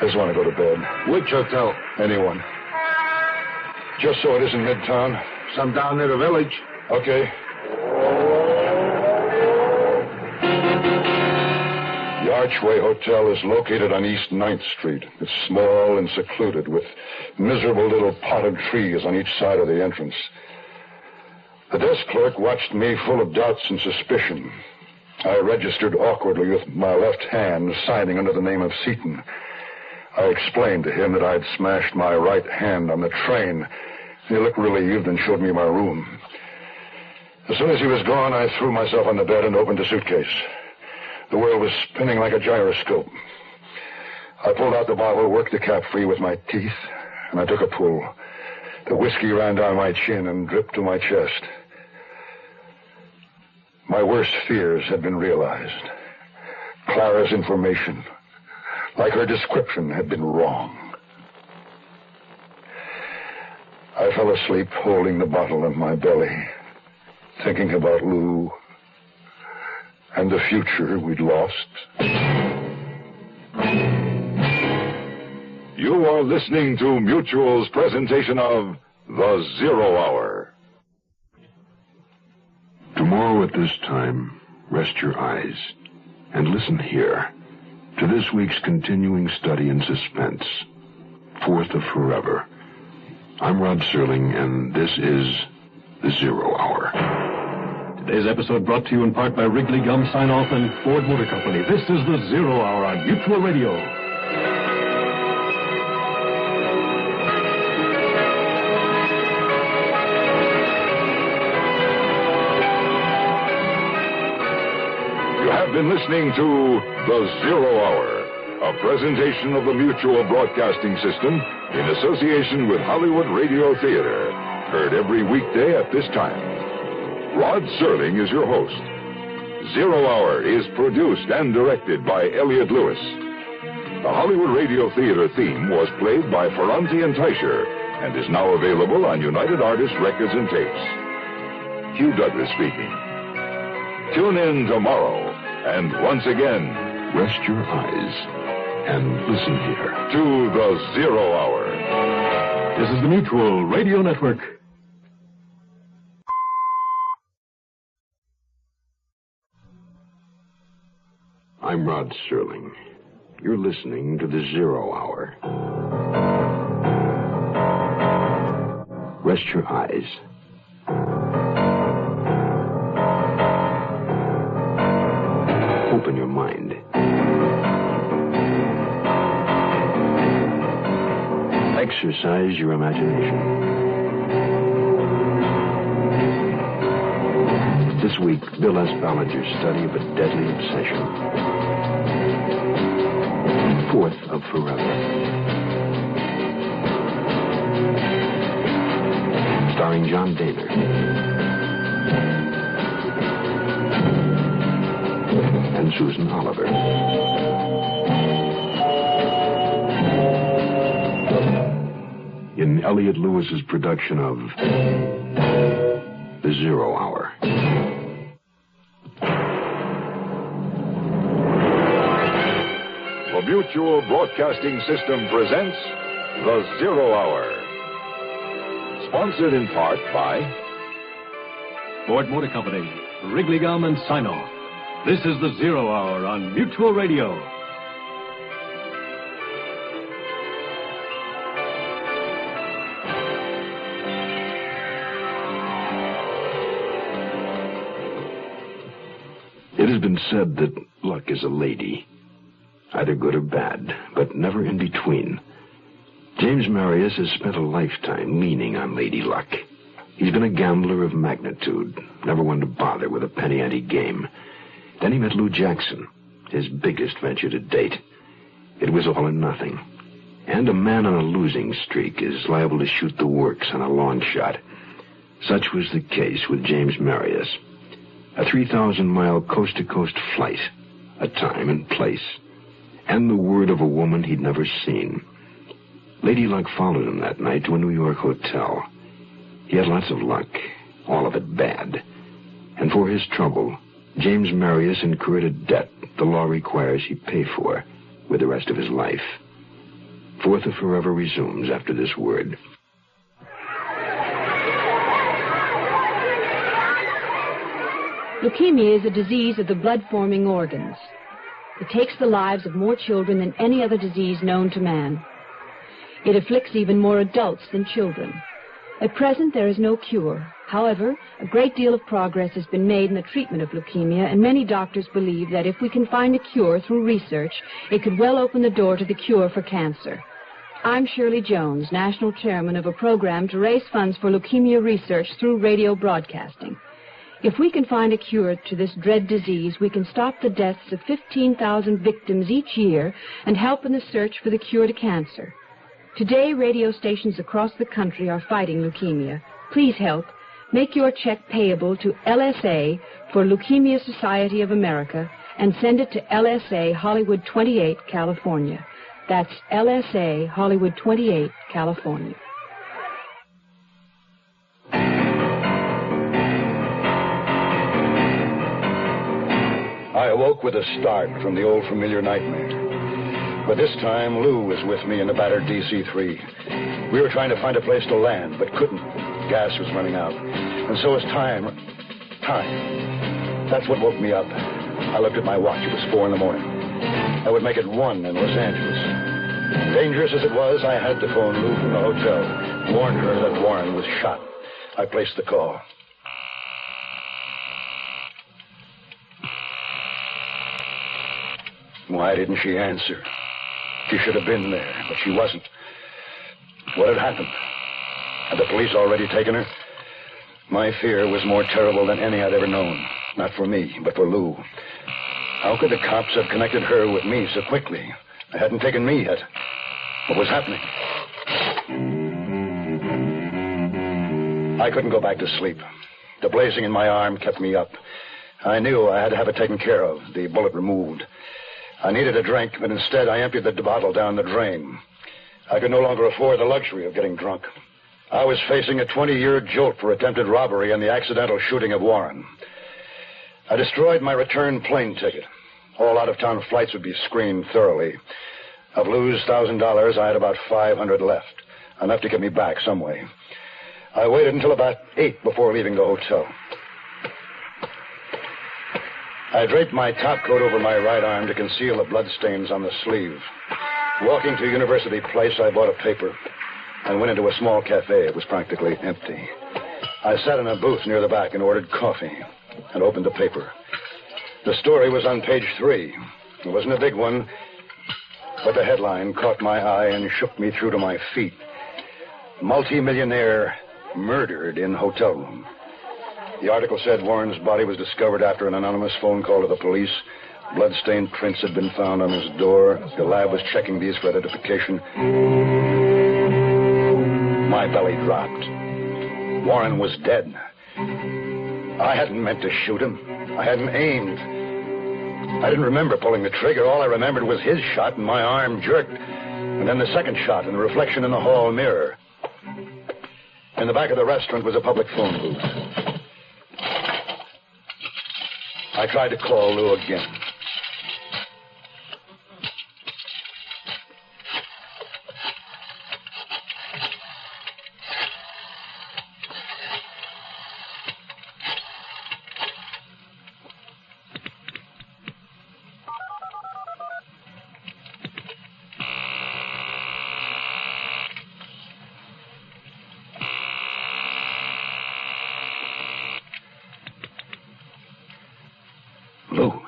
I just want to go to bed. Which hotel? Anyone. Just so it isn't Midtown. Some down near the village. Okay. The Archway Hotel is located on East 9th Street. It's small and secluded, with miserable little potted trees on each side of the entrance. The desk clerk watched me full of doubts and suspicion. I registered awkwardly with my left hand, signing under the name of Seaton. I explained to him that I had smashed my right hand on the train. He looked relieved and showed me my room. As soon as he was gone, I threw myself on the bed and opened the suitcase. The world was spinning like a gyroscope. I pulled out the bottle, worked the cap free with my teeth, and I took a pull. The whiskey ran down my chin and dripped to my chest. My worst fears had been realized. Clara's information, like her description, had been wrong. I fell asleep holding the bottle in my belly, thinking about Lou and the future we'd lost. You are listening to Mutual's presentation of The Zero Hour. Tomorrow at this time, rest your eyes and listen here to this week's continuing study in suspense, Fourth of Forever. I'm Rod Serling, and this is The Zero Hour. Today's episode brought to you in part by Wrigley Gum Sign-Off and Ford Motor Company. This is The Zero Hour on Mutual Radio. You have been listening to The Zero Hour, a presentation of the Mutual Broadcasting System in association with Hollywood Radio Theater. Heard every weekday at this time. Rod Serling is your host. Zero Hour is produced and directed by Elliott Lewis. The Hollywood Radio Theater theme was played by Ferranti and Teicher and is now available on United Artists Records and Tapes. Hugh Douglas speaking. Tune in tomorrow, and once again, rest your eyes and listen here to The Zero Hour. This is the Mutual Radio Network. I'm Rod Serling. You're listening to The Zero Hour. Rest your eyes. Open your mind. Exercise your imagination. This week, Bill S. Ballinger's study of a deadly obsession. Fourth of Forever. Starring John Dehner. And Susan Oliver. In Elliott Lewis's production of The Zero Hour. The Mutual Broadcasting System presents The Zero Hour. Sponsored in part by Ford Motor Company, Wrigley Gum and Sign-Off. This is The Zero Hour on Mutual Radio. It has been said that luck is a lady, either good or bad, but never in between. James Marius has spent a lifetime leaning on lady luck. He's been a gambler of magnitude, never one to bother with a penny ante game. Then he met Lou Jackson, his biggest venture to date. It was all or nothing. And a man on a losing streak is liable to shoot the works on a long shot. Such was the case with James Marius. A 3,000-mile coast-to-coast flight, a time and place, and the word of a woman he'd never seen. Lady Luck followed him that night to a New York hotel. He had lots of luck, all of it bad. And for his trouble, James Marius incurred a debt the law requires he pay for with the rest of his life. Fourth of Forever resumes after this word. Leukemia is a disease of the blood-forming organs. It takes the lives of more children than any other disease known to man. It afflicts even more adults than children. At present, there is no cure. However, a great deal of progress has been made in the treatment of leukemia, and many doctors believe that if we can find a cure through research, it could well open the door to the cure for cancer. I'm Shirley Jones, National Chairman of a program to raise funds for leukemia research through radio broadcasting. If we can find a cure to this dread disease, we can stop the deaths of 15,000 victims each year and help in the search for the cure to cancer. Today, radio stations across the country are fighting leukemia. Please help. Make your check payable to LSA for Leukemia Society of America and send it to LSA Hollywood 28, California. That's LSA Hollywood 28, California. I awoke with a start from the old familiar nightmare. But this time, Lou was with me in the battered DC-3. We were trying to find a place to land, but couldn't. Gas was running out. And so was time. That's what woke me up. I looked at my watch. It was 4 a.m. That would make it 1 in Los Angeles. Dangerous as it was, I had to phone Lou from the hotel. Warned her that Warren was shot. I placed the call. Why didn't she answer? She should have been there, but she wasn't. What had happened? Had the police already taken her? My fear was more terrible than any I'd ever known. Not for me, but for Lou. How could the cops have connected her with me so quickly? They hadn't taken me yet. What was happening? I couldn't go back to sleep. The blazing in my arm kept me up. I knew I had to have it taken care of, the bullet removed. I needed a drink, but instead I emptied the bottle down the drain. I could no longer afford the luxury of getting drunk. I was facing a 20-year jolt for attempted robbery and the accidental shooting of Warren. I destroyed my return plane ticket. All out-of-town flights would be screened thoroughly. Of Lou's $1,000, I had about 500 left, enough to get me back some way. I waited until about 8 before leaving the hotel. I draped my topcoat over my right arm to conceal the bloodstains on the sleeve. Walking to University Place, I bought a paper and went into a small cafe. It was practically empty. I sat in a booth near the back and ordered coffee and opened the paper. The story was on page 3. It wasn't a big one, but the headline caught my eye and shook me through to my feet. Multi-millionaire murdered in hotel room. The article said Warren's body was discovered after an anonymous phone call to the police. Bloodstained prints had been found on his door. The lab was checking these for identification. My belly dropped. Warren was dead. I hadn't meant to shoot him. I hadn't aimed. I didn't remember pulling the trigger. All I remembered was his shot, and my arm jerked. And then the second shot, and the reflection in the hall mirror. In the back of the restaurant was a public phone booth. I tried to call Lou again. Lou.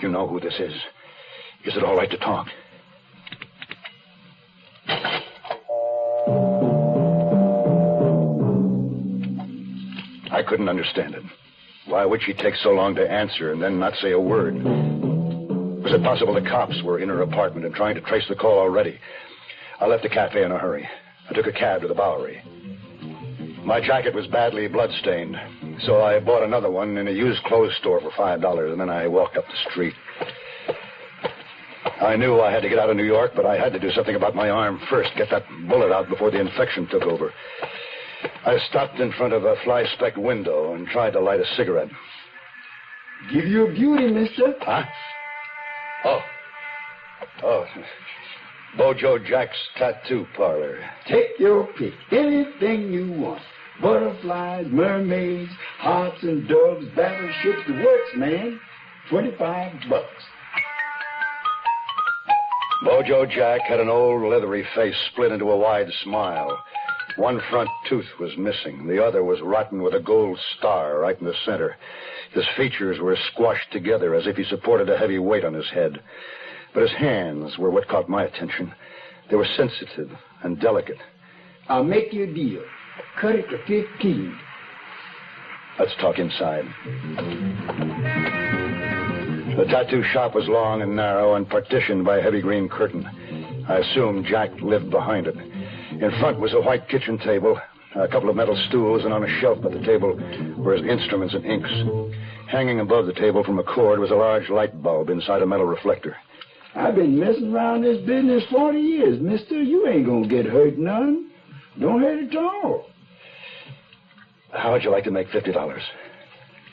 You know who this is. Is it all right to talk? I couldn't understand it. Why would she take so long to answer and then not say a word? Was it possible the cops were in her apartment and trying to trace the call already? I left the cafe in a hurry. I took a cab to the Bowery. My jacket was badly bloodstained, so I bought another one in a used clothes store for $5, and then I walked up the street. I knew I had to get out of New York, but I had to do something about my arm first, get that bullet out before the infection took over. I stopped in front of a fly-specked window and tried to light a cigarette. Give you a beauty, mister. Huh? Oh. Bojo Jack's Tattoo Parlor. Take your pick. Anything you want. Butterflies, mermaids, hearts and doves, battleships, the works, man. $25. Bojo Jack had an old leathery face split into a wide smile. One front tooth was missing. The other was rotten with a gold star right in the center. His features were squashed together as if he supported a heavy weight on his head. But his hands were what caught my attention. They were sensitive and delicate. I'll make you a deal. Cut it to 15. Let's talk inside. The tattoo shop was long and narrow and partitioned by a heavy green curtain. I assumed Jack lived behind it. In front was a white kitchen table, a couple of metal stools, and on a shelf by the table were his instruments and inks. Hanging above the table from a cord was a large light bulb inside a metal reflector. I've been messing around this business 40 years, mister. You ain't gonna get hurt none. Don't hurt at all. How would you like to make $50?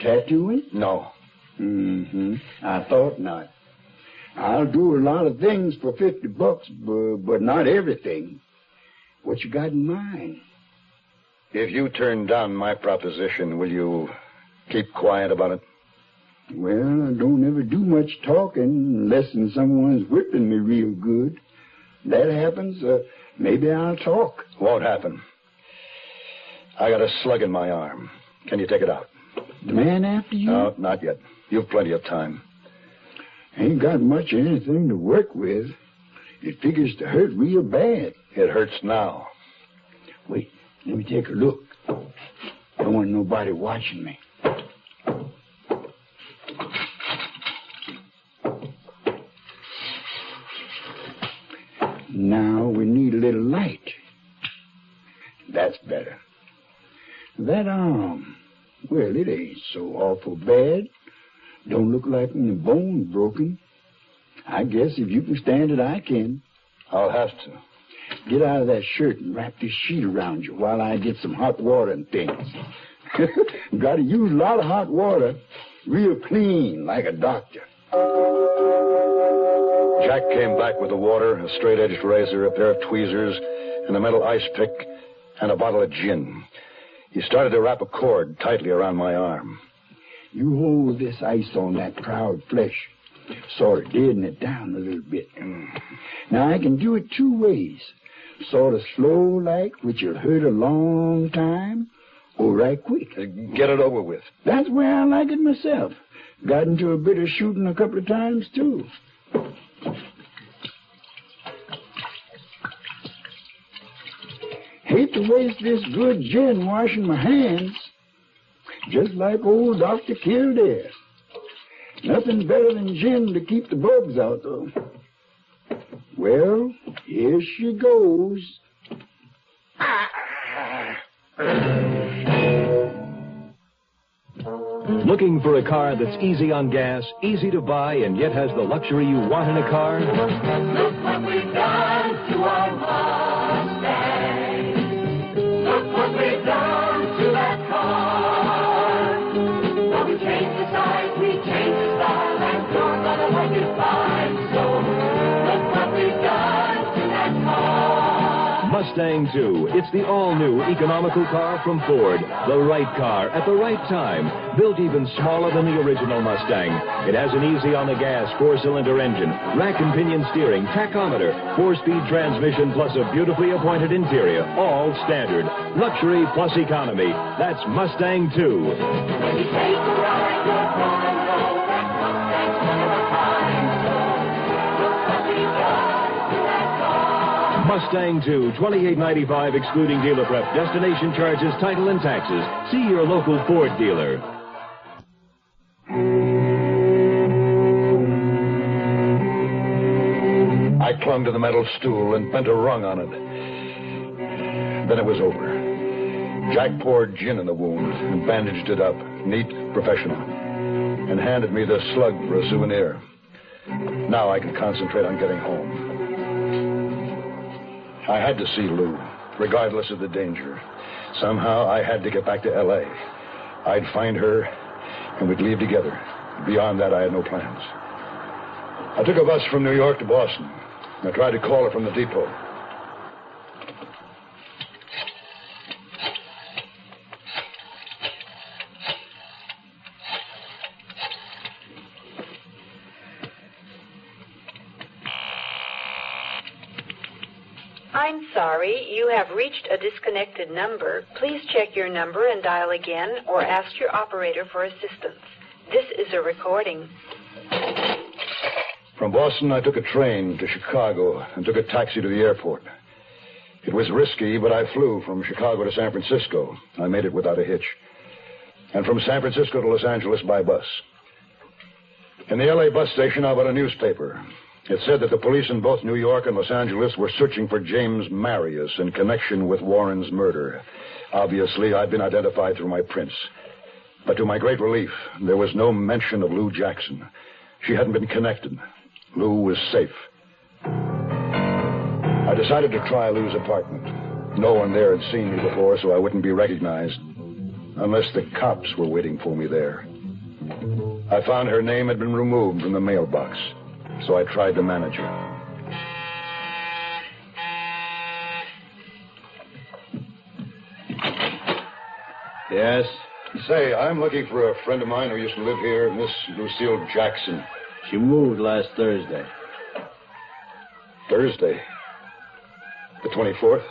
Tattooing? No. I thought not. I'll do a lot of things for $50, but not everything. What you got in mind? If you turn down my proposition, will you keep quiet about it? Well, I don't ever do much talking unless someone's whipping me real good. That happens, maybe I'll talk. Won't happen. I got a slug in my arm. Can you take it out? The man after you? No, not yet. You've plenty of time. Ain't got much of anything to work with. It figures to hurt real bad. It hurts now. Wait, let me take a look. Don't want nobody watching me. Now we need a little light. That's better. That arm, well, it ain't so awful bad. Don't look like the bone's broken. I guess if you can stand it, I can. I'll have to. Get out of that shirt and wrap this sheet around you while I get some hot water and things. Got to use a lot of hot water, real clean, like a doctor. Jack came back with the water, a straight-edged razor, a pair of tweezers, and a metal ice pick, and a bottle of gin. He started to wrap a cord tightly around my arm. You hold this ice on that proud flesh, sort of deaden it down a little bit. Now, I can do it two ways. Sort of slow-like, which will hurt a long time, or right quick. Get it over with. That's the way I like it myself. Got into a bit of shooting a couple of times, too. Hate to waste this good gin washing my hands. Just like old Dr. Kildare. Nothing better than gin to keep the bugs out, though. Well, here she goes. Looking for a car that's easy on gas, easy to buy, and yet has the luxury you want in a car? Look what we've done to our Mustang. Look what we've done to that car. Well, we changed the size, we changed the style, and you're gonna like it fine. So, look what we've done to that car. Mustang 2. It's the all-new economical car from Ford. The right car at the right time. Built even smaller than the original Mustang. It has an easy-on-the-gas 4-cylinder engine, rack and pinion steering, tachometer, 4-speed transmission, plus a beautifully appointed interior. All standard. Luxury plus economy. That's Mustang 2. When you take a ride, you're gonna know that Mustang's one of a kind. So, look what we've done to that car. Mustang 2, $28.95 excluding dealer prep, destination charges, title, and taxes. See your local Ford dealer. I clung to the metal stool and bent a rung on it. Then it was over. Jack poured gin in the wound and bandaged it up, neat, professional, and handed me the slug for a souvenir. Now I could concentrate on getting home. I had to see Lou, regardless of the danger. Somehow I had to get back to L.A. I'd find her, and we'd leave together. Beyond that, I had no plans. I took a bus from New York to Boston. I tried to call her from the depot. I'm sorry, you have reached a disconnected number. Please check your number and dial again or ask your operator for assistance. This is a recording. From Boston, I took a train to Chicago and took a taxi to the airport. It was risky, but I flew from Chicago to San Francisco. I made it without a hitch. And from San Francisco to Los Angeles by bus. In the L.A. bus station, I bought a newspaper. It said that the police in both New York and Los Angeles were searching for James Marius in connection with Warren's murder. Obviously, I'd been identified through my prints. But to my great relief, there was no mention of Lou Jackson. She hadn't been connected. Lou was safe. I decided to try Lou's apartment. No one there had seen me before, so I wouldn't be recognized. Unless the cops were waiting for me there. I found her name had been removed from the mailbox, so I tried to manage her. Yes? Say, I'm looking for a friend of mine who used to live here, Miss Lucille Jackson. She moved last Thursday. Thursday? The 24th?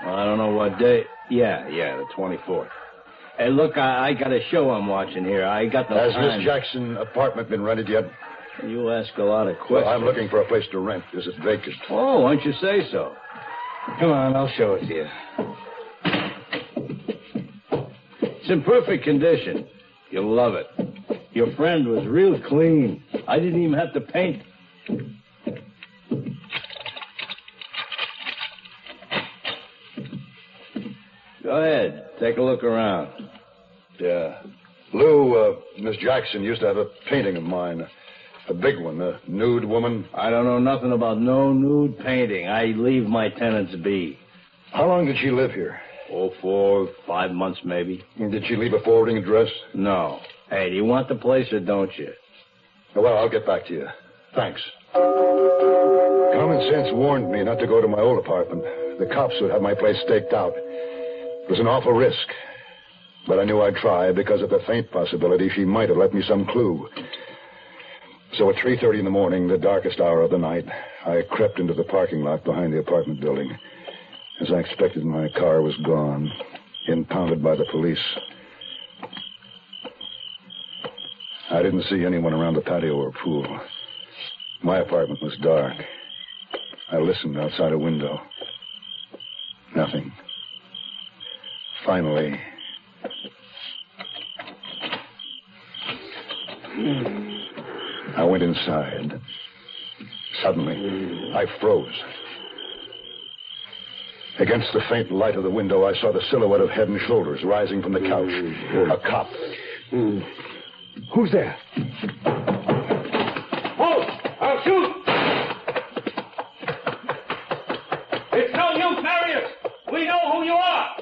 Well, I don't know what day. Yeah, the 24th. Hey, look, I got a show I'm watching here. I got no Has time. Miss Jackson's apartment been rented yet? You ask a lot of questions. Well, I'm looking for a place to rent. Is it vacant? Oh, why don't you say so? Come on, I'll show it to you. It's in perfect condition. You'll love it. Your friend was real clean. I didn't even have to paint. Go ahead. Take a look around. Yeah. Lou, Miss Jackson used to have a painting of mine. A big one, a nude woman. I don't know nothing about no nude painting. I leave my tenants be. How long did she live here? 4, 5 months, maybe. And did she leave a forwarding address? No. Hey, do you want the place or don't you? Well, I'll get back to you. Thanks. Common sense warned me not to go to my old apartment. The cops would have my place staked out. It was an awful risk. But I knew I'd try because of the faint possibility she might have left me some clue. So at 3:30 in the morning, the darkest hour of the night, I crept into the parking lot behind the apartment building. As I expected, my car was gone, impounded by the police. I didn't see anyone around the patio or pool. My apartment was dark. I listened outside a window. Nothing. Finally... I went inside. Suddenly, I froze. Against the faint light of the window, I saw the silhouette of head and shoulders rising from the couch. A cop. Who's there? Halt! I'll shoot! It's no use, Marius! We know who you are!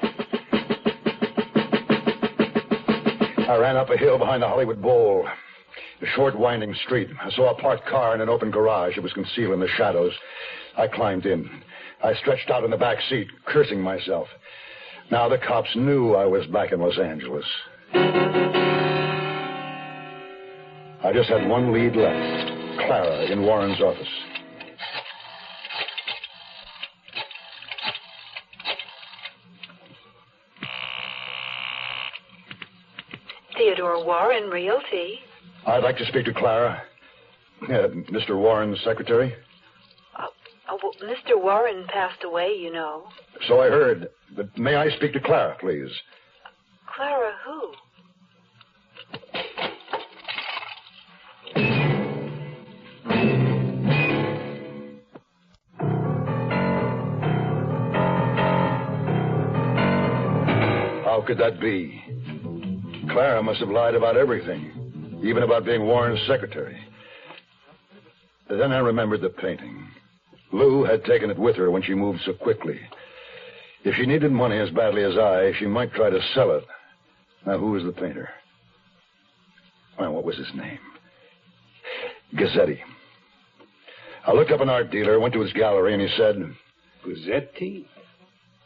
I ran up a hill behind the Hollywood Bowl. A short, winding street. I saw a parked car in an open garage. It was concealed in the shadows. I climbed in. I stretched out in the back seat, cursing myself. Now the cops knew I was back in Los Angeles. I just had one lead left. Clara in Warren's office. Theodore Warren, Realty. I'd like to speak to Clara. Mr. Warren's secretary. Well, Mr. Warren passed away, you know. So I heard. But may I speak to Clara, please? Clara who? How could that be? Clara must have lied about everything, even about being Warren's secretary. Then I remembered the painting. Lou had taken it with her when she moved so quickly. If she needed money as badly as I, she might try to sell it. Now, who was the painter? Well, what was his name? Gazzetti. I looked up an art dealer, went to his gallery, and he said... Gazzetti?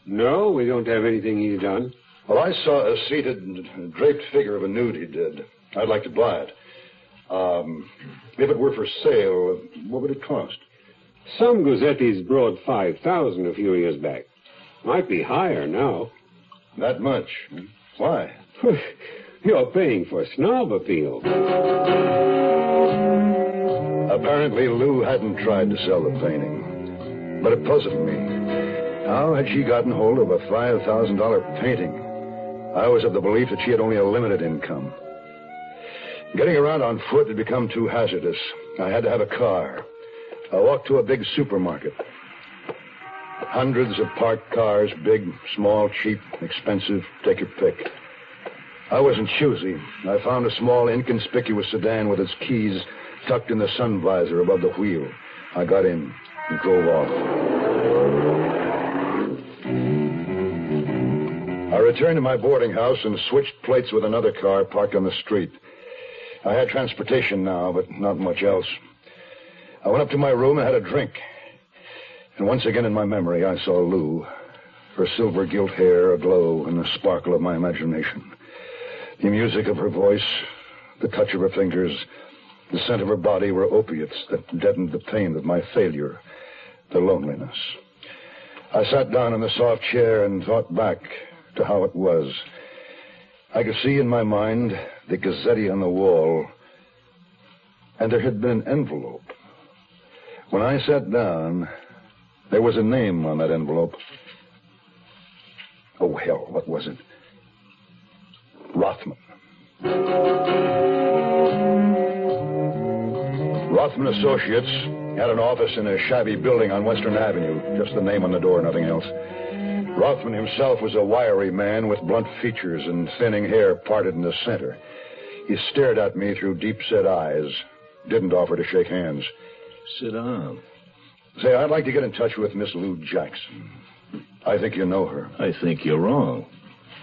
No, we don't have anything he's done. Well, I saw a seated, draped figure of a nude he did. I'd like to buy it. If it were for sale, what would it cost? Some Gazzettis brought 5,000 a few years back. Might be higher now. That much? Why? You're paying for snob appeal. Apparently, Lou hadn't tried to sell the painting. But it puzzled me. How had she gotten hold of a $5,000 painting? I was of the belief that she had only a limited income. Getting around on foot had become too hazardous. I had to have a car. I walked to a big supermarket. Hundreds of parked cars, big, small, cheap, expensive, take your pick. I wasn't choosy. I found a small, inconspicuous sedan with its keys tucked in the sun visor above the wheel. I got in and drove off. I returned to my boarding house and switched plates with another car parked on the street. I had transportation now, but not much else. I went up to my room and had a drink. And once again in my memory, I saw Lou, her silver gilt hair aglow in the sparkle of my imagination. The music of her voice, the touch of her fingers, the scent of her body were opiates that deadened the pain of my failure, the loneliness. I sat down in the soft chair and thought back to how it was. I could see in my mind the Gazzetti on the wall, and there had been an envelope. When I sat down, there was a name on that envelope. Oh, hell, what was it? Rothman. Rothman Associates had an office in a shabby building on Western Avenue, just the name on the door, nothing else. Rothman himself was a wiry man with blunt features and thinning hair parted in the center. He stared at me through deep-set eyes, didn't offer to shake hands. Sit down. Say, I'd like to get in touch with Miss Lou Jackson. I think you know her. I think you're wrong.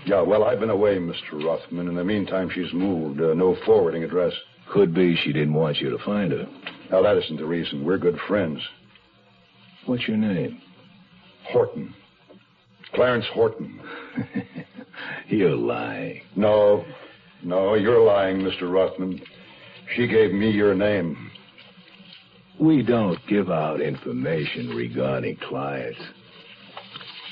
Yeah, well, I've been away, Mr. Rothman. In the meantime, she's moved. No forwarding address. Could be she didn't want you to find her. Now, that isn't the reason. We're good friends. What's your name? Horton. Clarence Horton. You're lying. No, you're lying, Mr. Rothman. She gave me your name. We don't give out information regarding clients.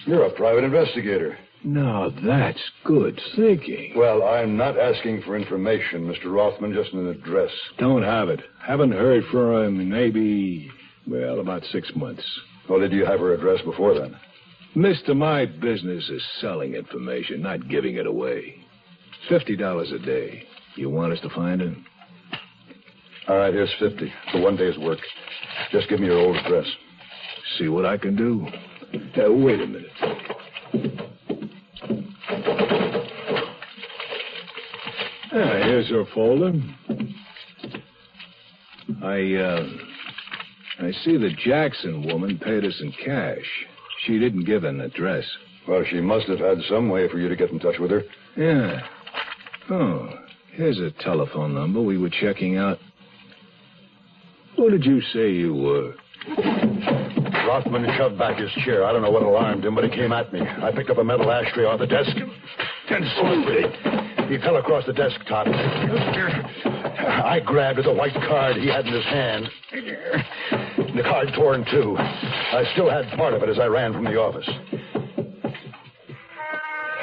You're a private investigator. Now, that's good thinking. Well, I'm not asking for information, Mr. Rothman, just an address. Don't have it. Haven't heard from him in maybe, about 6 months. Well, did you have her address before then? Mister, my business is selling information, not giving it away. $50 a day. You want us to find him? All right, here's 50 for one day's work. Just give me your old address. See what I can do. Wait a minute. Here's her folder. I see the Jackson woman paid us in cash. She didn't give an address. Well, she must have had some way for you to get in touch with her. Yeah. Oh, here's a telephone number we were checking out. Who did you say you were? Rothman shoved back his chair. I don't know what alarmed him, but he came at me. I picked up a metal ashtray off the desk and swung it. He fell across the desktop. I grabbed at the white card he had in his hand. The card tore in two. I still had part of it as I ran from the office.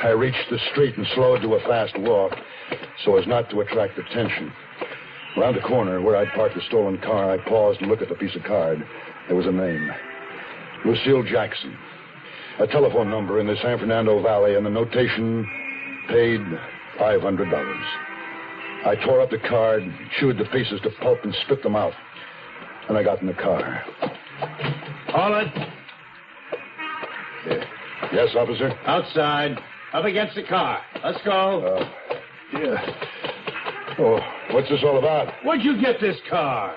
I reached the street and slowed to a fast walk so as not to attract attention. Around the corner where I'd parked the stolen car, I paused and looked at the piece of card. There was a name. Lucille Jackson. A telephone number in the San Fernando Valley, and the notation, paid $500. I tore up the card, chewed the pieces to pulp, and spit them out. And I got in the car. Hold it. Yes, officer? Outside. Up against the car. Let's go. Yeah. Oh, what's this all about? Where'd you get this car?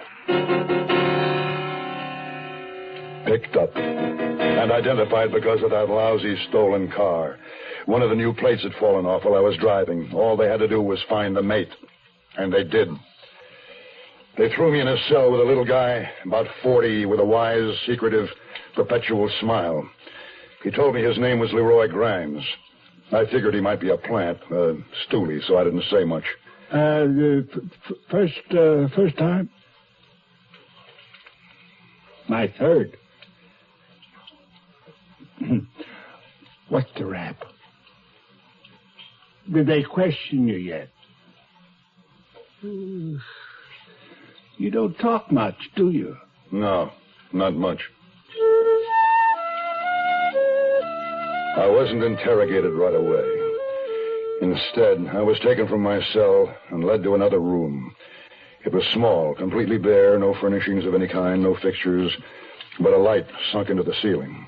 Picked up and identified because of that lousy stolen car. One of the new plates had fallen off while I was driving. All they had to do was find the mate. And they did. They threw me in a cell with a little guy, about 40, with a wise, secretive, perpetual smile. He told me his name was Leroy Grimes. I figured he might be a plant, stoolie, so I didn't say much. First time? My third. What's the rap? Did they question you yet? You don't talk much, do you? No, not much. I wasn't interrogated right away. Instead, I was taken from my cell and led to another room. It was small, completely bare, no furnishings of any kind, no fixtures, but a light sunk into the ceiling.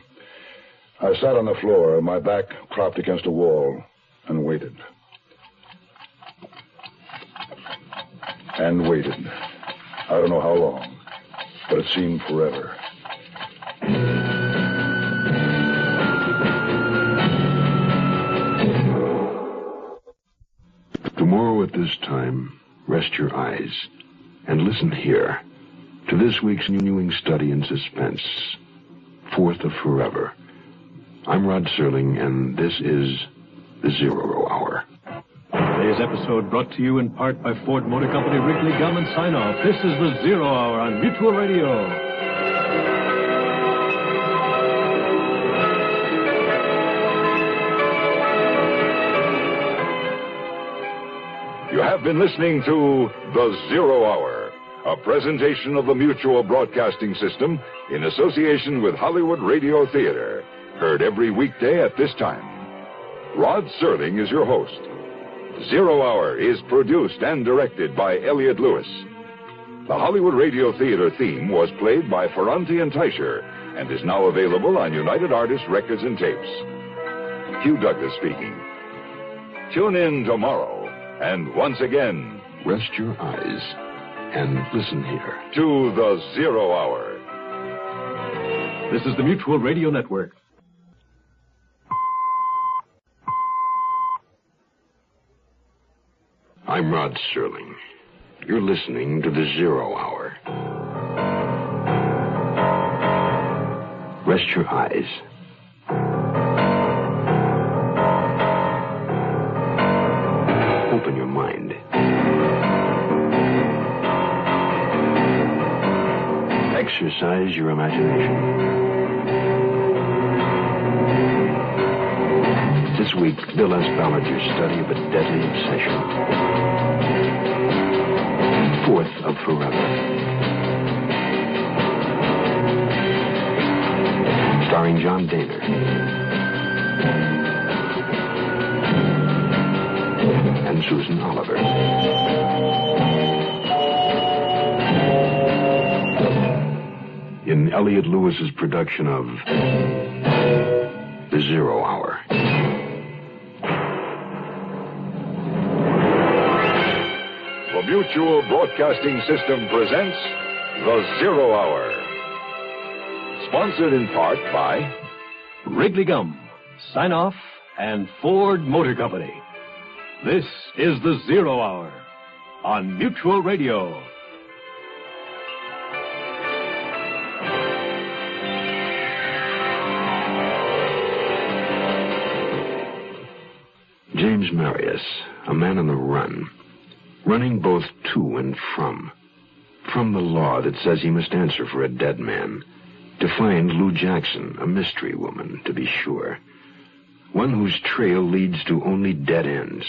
I sat on the floor, my back propped against a wall, and waited. And waited. I don't know how long, but it seemed forever. Tomorrow at this time, rest your eyes and listen here to this week's continuing study in suspense, Fourth of Forever. I'm Rod Serling, and this is the 0 Hour. Today's episode brought to you in part by Ford Motor Company, Wrigley Gum, and Sign Off. This is the 0 Hour on Mutual Radio. You have been listening to The 0 Hour, a presentation of the Mutual Broadcasting System in association with Hollywood Radio Theater. Heard every weekday at this time. Rod Serling is your host. 0 Hour is produced and directed by Elliott Lewis. The Hollywood Radio Theater theme was played by Ferranti and Teicher and is now available on United Artists Records and Tapes. Hugh Douglas speaking. Tune in tomorrow. And once again, rest your eyes and listen here to the 0 Hour. This is the Mutual Radio Network. I'm Rod Serling. You're listening to the 0 Hour. Rest your eyes. Open your mind. Exercise your imagination. This week, Bill S. Ballinger's study of a deadly obsession. Fourth of Forever. Starring John Daner. And Susan Oliver. In Elliott Lewis's production of The 0 Hour. The Mutual Broadcasting System presents The 0 Hour. Sponsored in part by Wrigley Gum, Sign Off, and Ford Motor Company. This is the 0 Hour on Mutual Radio. James Marius, a man on the run, running both to and from the law that says he must answer for a dead man, to find Lou Jackson, a mystery woman, to be sure, one whose trail leads to only dead ends.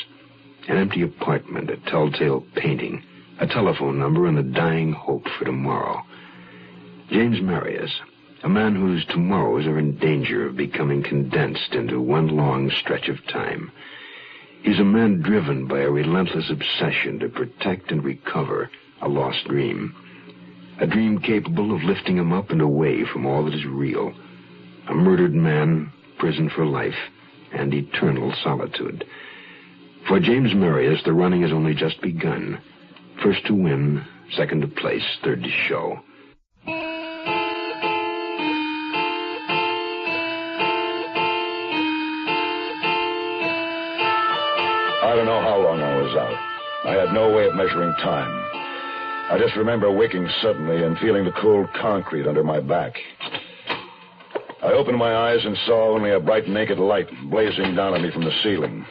An empty apartment, a telltale painting, a telephone number, and the dying hope for tomorrow. James Marius, a man whose tomorrows are in danger of becoming condensed into one long stretch of time. He's a man driven by a relentless obsession to protect and recover a lost dream. A dream capable of lifting him up and away from all that is real. A murdered man, prison for life, and eternal solitude. For James Marius, the running has only just begun. First to win, second to place, third to show. I don't know how long I was out. I had no way of measuring time. I just remember waking suddenly and feeling the cold concrete under my back. I opened my eyes and saw only a bright naked light blazing down at me from the ceiling.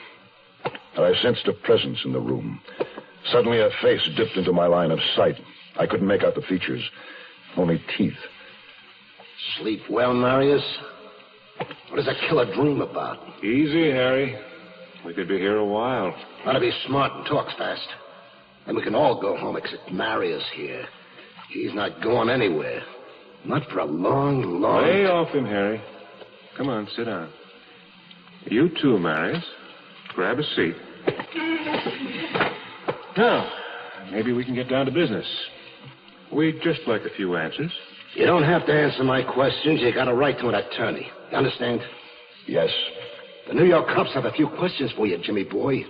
And I sensed a presence in the room. Suddenly a face dipped into my line of sight. I couldn't make out the features, only teeth. Sleep well, Marius? What does a killer dream about? Easy, Harry. We could be here a while. Ought to be smart and talk fast. Then we can all go home except Marius here. He's not going anywhere. Not for a long, long... Lay off him, Harry. Come on, sit down. You too, Marius. Grab a seat. Now, maybe we can get down to business. We'd just like a few answers. You don't have to answer my questions. You got a right to an attorney. You understand? Yes. The New York cops have a few questions for you, Jimmy boy.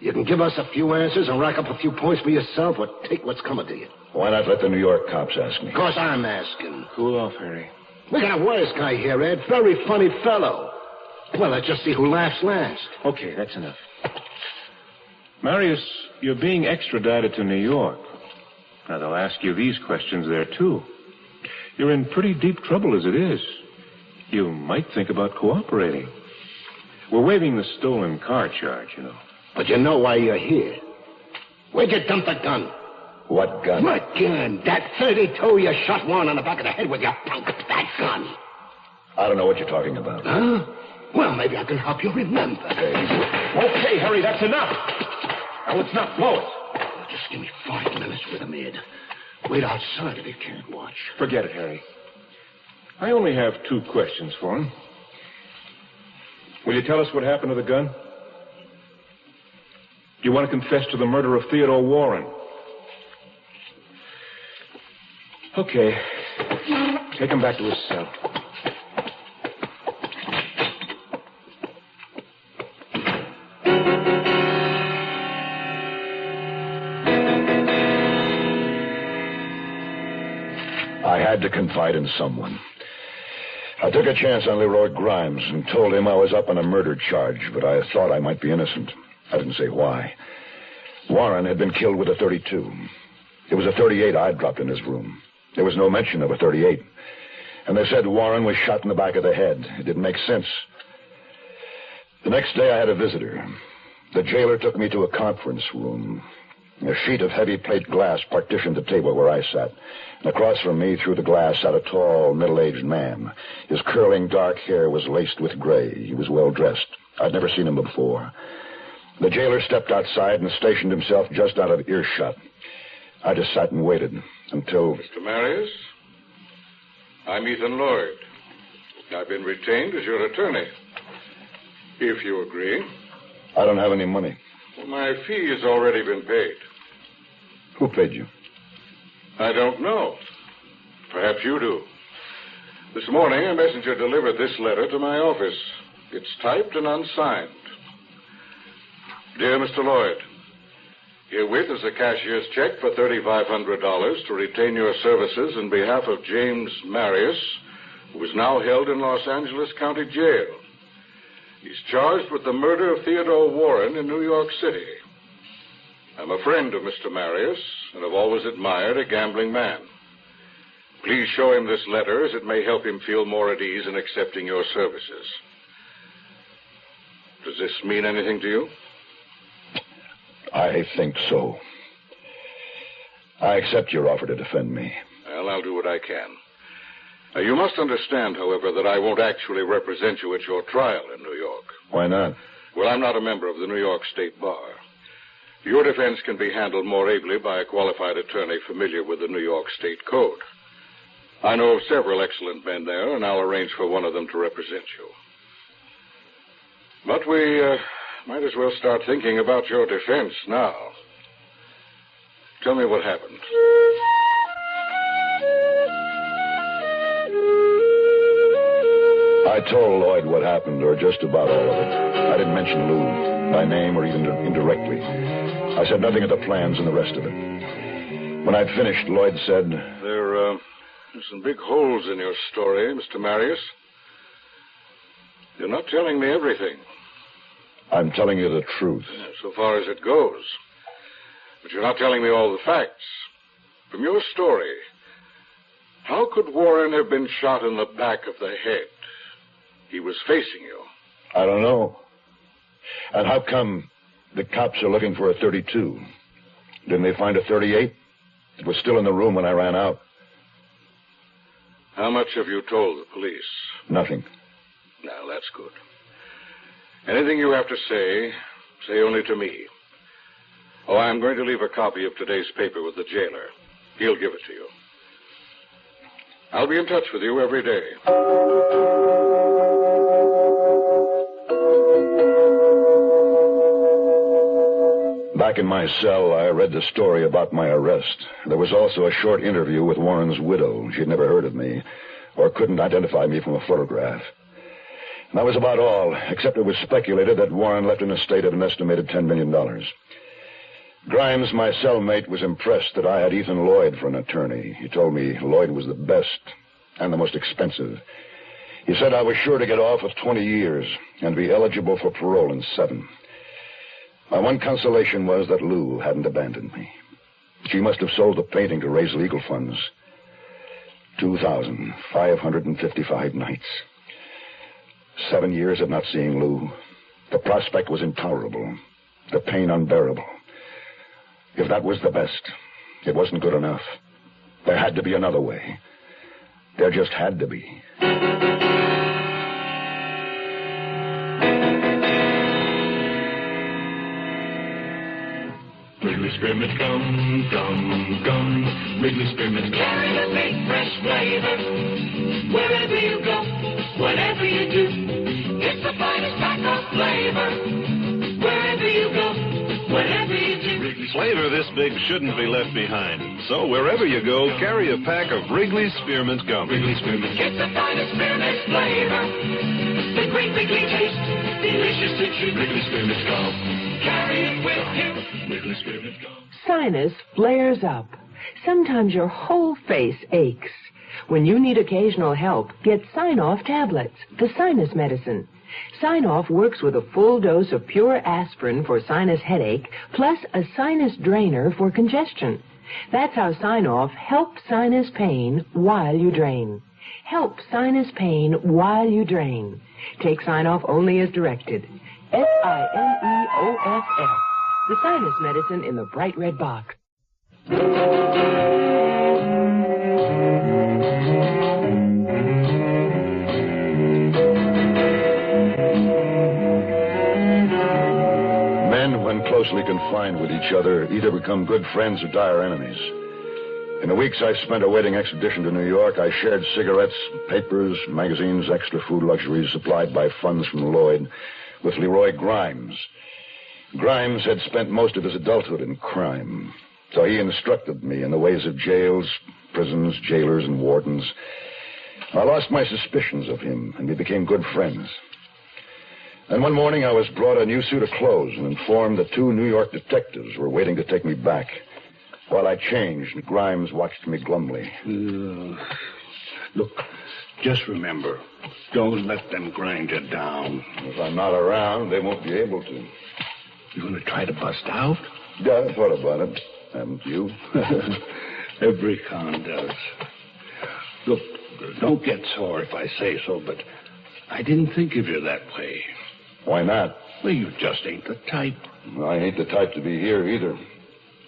You can give us a few answers and rack up a few points for yourself, or take what's coming to you. Why not let the New York cops ask me? Of course I'm asking. Cool off, Harry. We got a wise guy here, Ed. Very funny fellow. Well, let's just see who laughs last. Okay, that's enough. Marius, you're being extradited to New York. Now, they'll ask you these questions there, too. You're in pretty deep trouble as it is. You might think about cooperating. We're waiving the stolen car charge, you know. But you know why you're here. Where'd you dump the gun? What gun? What gun? That 32 you shot Warren on the back of the head with your punk. That gun. I don't know what you're talking about. Huh? Well, maybe I can help you remember. Okay, Harry, that's enough. Now, let's not blow it. Just give me 5 minutes with him, Ed. Wait outside if you can't watch. Forget it, Harry. I only have 2 questions for him. Will you tell us what happened to the gun? Do you want to confess to the murder of Theodore Warren? Okay. Take him back to his cell. I had to confide in someone. I took a chance on Leroy Grimes and told him I was up on a murder charge, but I thought I might be innocent. I didn't say why. Warren had been killed with a 32. It was a 38 I'd dropped in his room. There was no mention of a 38. And they said Warren was shot in the back of the head. It didn't make sense. The next day I had a visitor. The jailer took me to a conference room. A sheet of heavy plate glass partitioned the table where I sat. And across from me, through the glass, sat a tall, middle-aged man. His curling dark hair was laced with gray. He was well-dressed. I'd never seen him before. The jailer stepped outside and stationed himself just out of earshot. I just sat and waited until... Mr. Marius, I'm Ethan Lloyd. I've been retained as your attorney. If you agree. I don't have any money. Well, my fee has already been paid. Who paid you? I don't know. Perhaps you do. This morning, a messenger delivered this letter to my office. It's typed and unsigned. Dear Mr. Lloyd, herewith is a cashier's check for $3,500 to retain your services in behalf of James Marius, who is now held in Los Angeles County Jail. He's charged with the murder of Theodore Warren in New York City. I'm a friend of Mr. Marius and have always admired a gambling man. Please show him this letter, as it may help him feel more at ease in accepting your services. Does this mean anything to you? I think so. I accept your offer to defend me. Well, I'll do what I can. Now, you must understand, however, that I won't actually represent you at your trial in New York. Why not? Well, I'm not a member of the New York State Bar. Your defense can be handled more ably by a qualified attorney familiar with the New York State Code. I know of several excellent men there, and I'll arrange for one of them to represent you. But we might as well start thinking about your defense now. Tell me what happened. I told Lloyd what happened, or just about all of it. I didn't mention Lou by name or even indirectly. I said nothing of the plans and the rest of it. When I'd finished, Lloyd said... There's some big holes in your story, Mr. Marius. You're not telling me everything. I'm telling you the truth. So far as it goes. But you're not telling me all the facts. From your story, how could Warren have been shot in the back of the head? He was facing you. I don't know. And how come the cops are looking for a 32? Didn't they find a 38? It was still in the room when I ran out. How much have you told the police? Nothing. Now, that's good. Anything you have to say, say only to me. Oh, I'm going to leave a copy of today's paper with the jailer. He'll give it to you. I'll be in touch with you every day. Back in my cell, I read the story about my arrest. There was also a short interview with Warren's widow. She'd never heard of me, or couldn't identify me from a photograph. And that was about all, except it was speculated that Warren left an estate of an estimated $10 million. Grimes, my cellmate, was impressed that I had Ethan Lloyd for an attorney. He told me Lloyd was the best and the most expensive. He said I was sure to get off with 20 years and be eligible for parole in 7. My one consolation was that Lou hadn't abandoned me. She must have sold the painting to raise legal funds. 2,555 nights. 7 years of not seeing Lou. The prospect was intolerable. The pain unbearable. If that was the best, it wasn't good enough. There had to be another way. There just had to be. Wrigley Spearmint gum, gum, gum. Wrigley Spearmint gum. Carry a big fresh flavor wherever you go, whatever you do. It's the finest pack of flavor wherever you go, whatever you do. Flavor this big shouldn't be left behind. So wherever you go, carry a pack of Wrigley Spearmint gum. Wrigley Spearmint. It's the finest spearmint flavor. The great Wrigley taste, delicious to chew. Wrigley Spearmint gum. Carry it with you. Wrigley Spearmint gum. Sinus flares up. Sometimes your whole face aches. When you need occasional help, get Sign-Off tablets, the sinus medicine. Sign-Off works with a full dose of pure aspirin for sinus headache, plus a sinus drainer for congestion. That's how Sign-Off helps sinus pain while you drain. Help sinus pain while you drain. Take Sign-Off only as directed. Signeoff. The sinus medicine in the bright red box. Men, when closely confined with each other, either become good friends or dire enemies. In the weeks I spent awaiting extradition to New York, I shared cigarettes, papers, magazines, extra food luxuries supplied by funds from Lloyd with Leroy Grimes. Grimes had spent most of his adulthood in crime, so he instructed me in the ways of jails, prisons, jailers, and wardens. I lost my suspicions of him, and we became good friends. Then one morning I was brought a new suit of clothes and informed that 2 New York detectives were waiting to take me back. While I changed, Grimes watched me glumly. Look, just remember, don't let them grind you down. If I'm not around, they won't be able to. You going to try to bust out? Yeah, I thought about it. Haven't you? Every con does. Look, don't get sore if I say so, but I didn't think of you that way. Why not? Well, you just ain't the type. I ain't the type to be here either.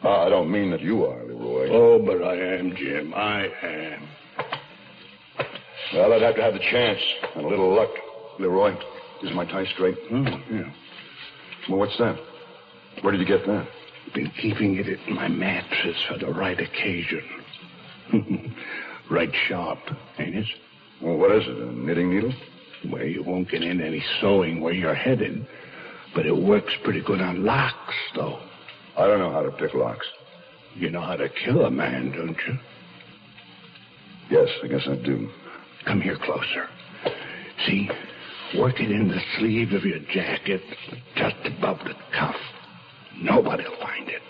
I don't mean that you are, Leroy. Oh, but I am, Jim. I am. Well, I'd have to have the chance and a little luck. Leroy, is my tie straight? Yeah. Well, what's that? Where did you get that? Been keeping it in my mattress for the right occasion. Right sharp, ain't it? Well, what is it, a knitting needle? Well, you won't get in any sewing where you're headed, but it works pretty good on locks, though. I don't know how to pick locks. You know how to kill a man, don't you? Yes, I guess I do. Come here closer. See? Work it in the sleeve of your jacket, just above the cuff. Nobody'll find it.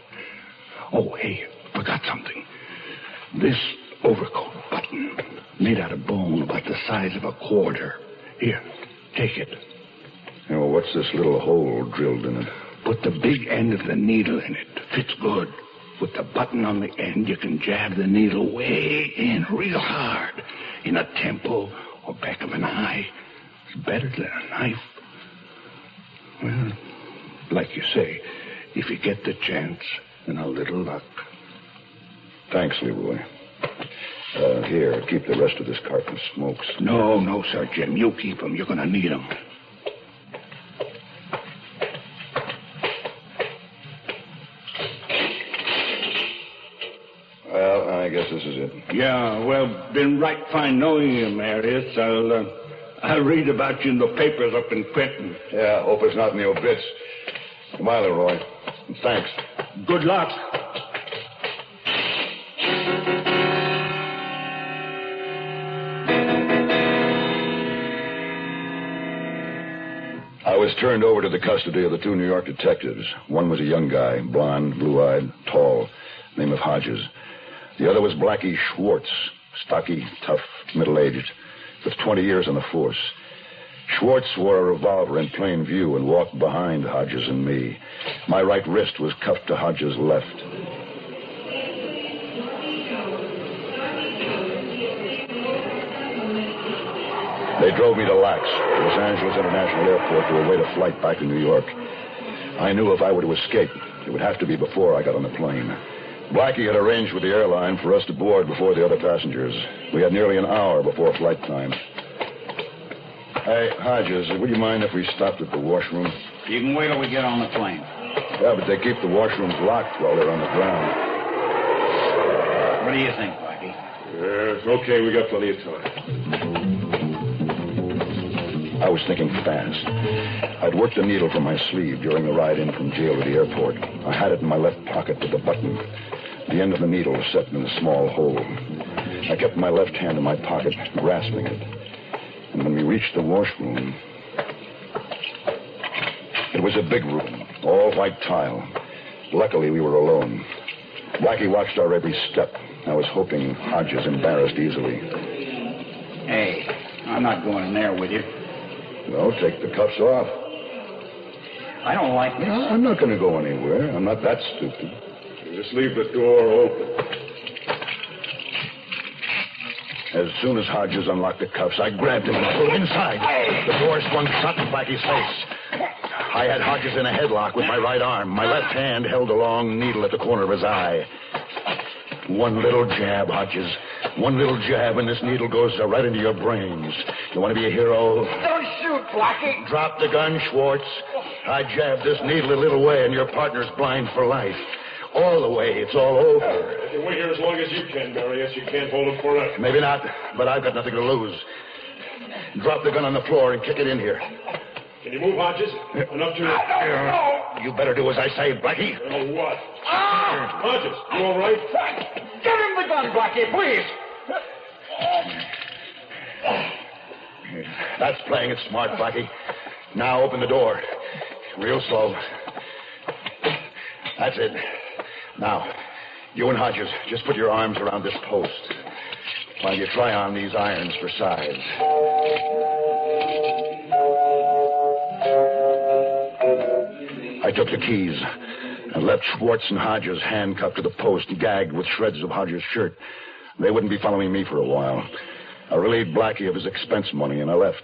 Oh, hey, forgot something. This overcoat button, made out of bone about the size of a quarter. Here, take it. Yeah, well, what's this little hole drilled in it? Put the big end of the needle in it. Fits good. With the button on the end, you can jab the needle way in real hard. In a temple or back of an eye. It's better than a knife. Well, like you say, if you get the chance and a little luck. Thanks, Leroy. Here, keep the rest of this carton of smokes. No, sir, Jim. You keep them. You're going to need them. Well, I guess this is it. Yeah, well, been right fine knowing you, Marius. I'll read about you in the papers up in Quentin. Yeah, hope it's not in the obits. Goodbye, Leroy. And thanks. Good luck. I was turned over to the custody of the 2 New York detectives. One was a young guy, blond, blue-eyed, tall, name of Hodges. The other was Blackie Schwartz, stocky, tough, middle-aged, with 20 years on the force. Schwartz wore a revolver in plain view and walked behind Hodges and me. My right wrist was cuffed to Hodges' left. They drove me to LAX, Los Angeles International Airport, to await a flight back to New York. I knew if I were to escape, it would have to be before I got on the plane. Blackie had arranged with the airline for us to board before the other passengers. We had nearly an hour before flight time. Hey, Hodges, would you mind if we stopped at the washroom? You can wait till we get on the plane. Yeah, but they keep the washrooms locked while they're on the ground. What do you think, Blackie? Okay, we got plenty of time. I was thinking fast. I'd worked the needle from my sleeve during the ride in from jail to the airport. I had it in my left pocket with the button. The end of the needle was set in a small hole. I kept my left hand in my pocket, grasping it. And when we reached the washroom, it was a big room, all white tile. Luckily, we were alone. Blackie watched our every step. I was hoping Hodges embarrassed easily. Hey, I'm not going in there with you. Well, take the cuffs off. I don't like this. No, I'm not going to go anywhere. I'm not that stupid. You just leave the door open. As soon as Hodges unlocked the cuffs, I grabbed him and pulled him inside. The door swung shut in Blackie's face. I had Hodges in a headlock with my right arm. My left hand held a long needle at the corner of his eye. One little jab, Hodges. One little jab, and this needle goes right into your brains. You want to be a hero? Don't shoot, Blackie. Drop the gun, Schwartz. I jabbed this needle a little way, and your partner's blind for life. All the way, it's all over. If you wait here as long as you can, Marius, you can't hold it forever. Maybe not, but I've got nothing to lose. Drop the gun on the floor and kick it in here. Can you move, Hodges? Enough to... You better do as I say, Blackie. What? Hodges, you all right? Give him the gun, Blackie, please. That's playing it smart, Blackie. Now open the door. Real slow. That's it. Now, you and Hodges, just put your arms around this post while you try on these irons for size. I took the keys and left Schwartz and Hodges handcuffed to the post, gagged with shreds of Hodges' shirt. They wouldn't be following me for a while. I relieved Blackie of his expense money, and I left.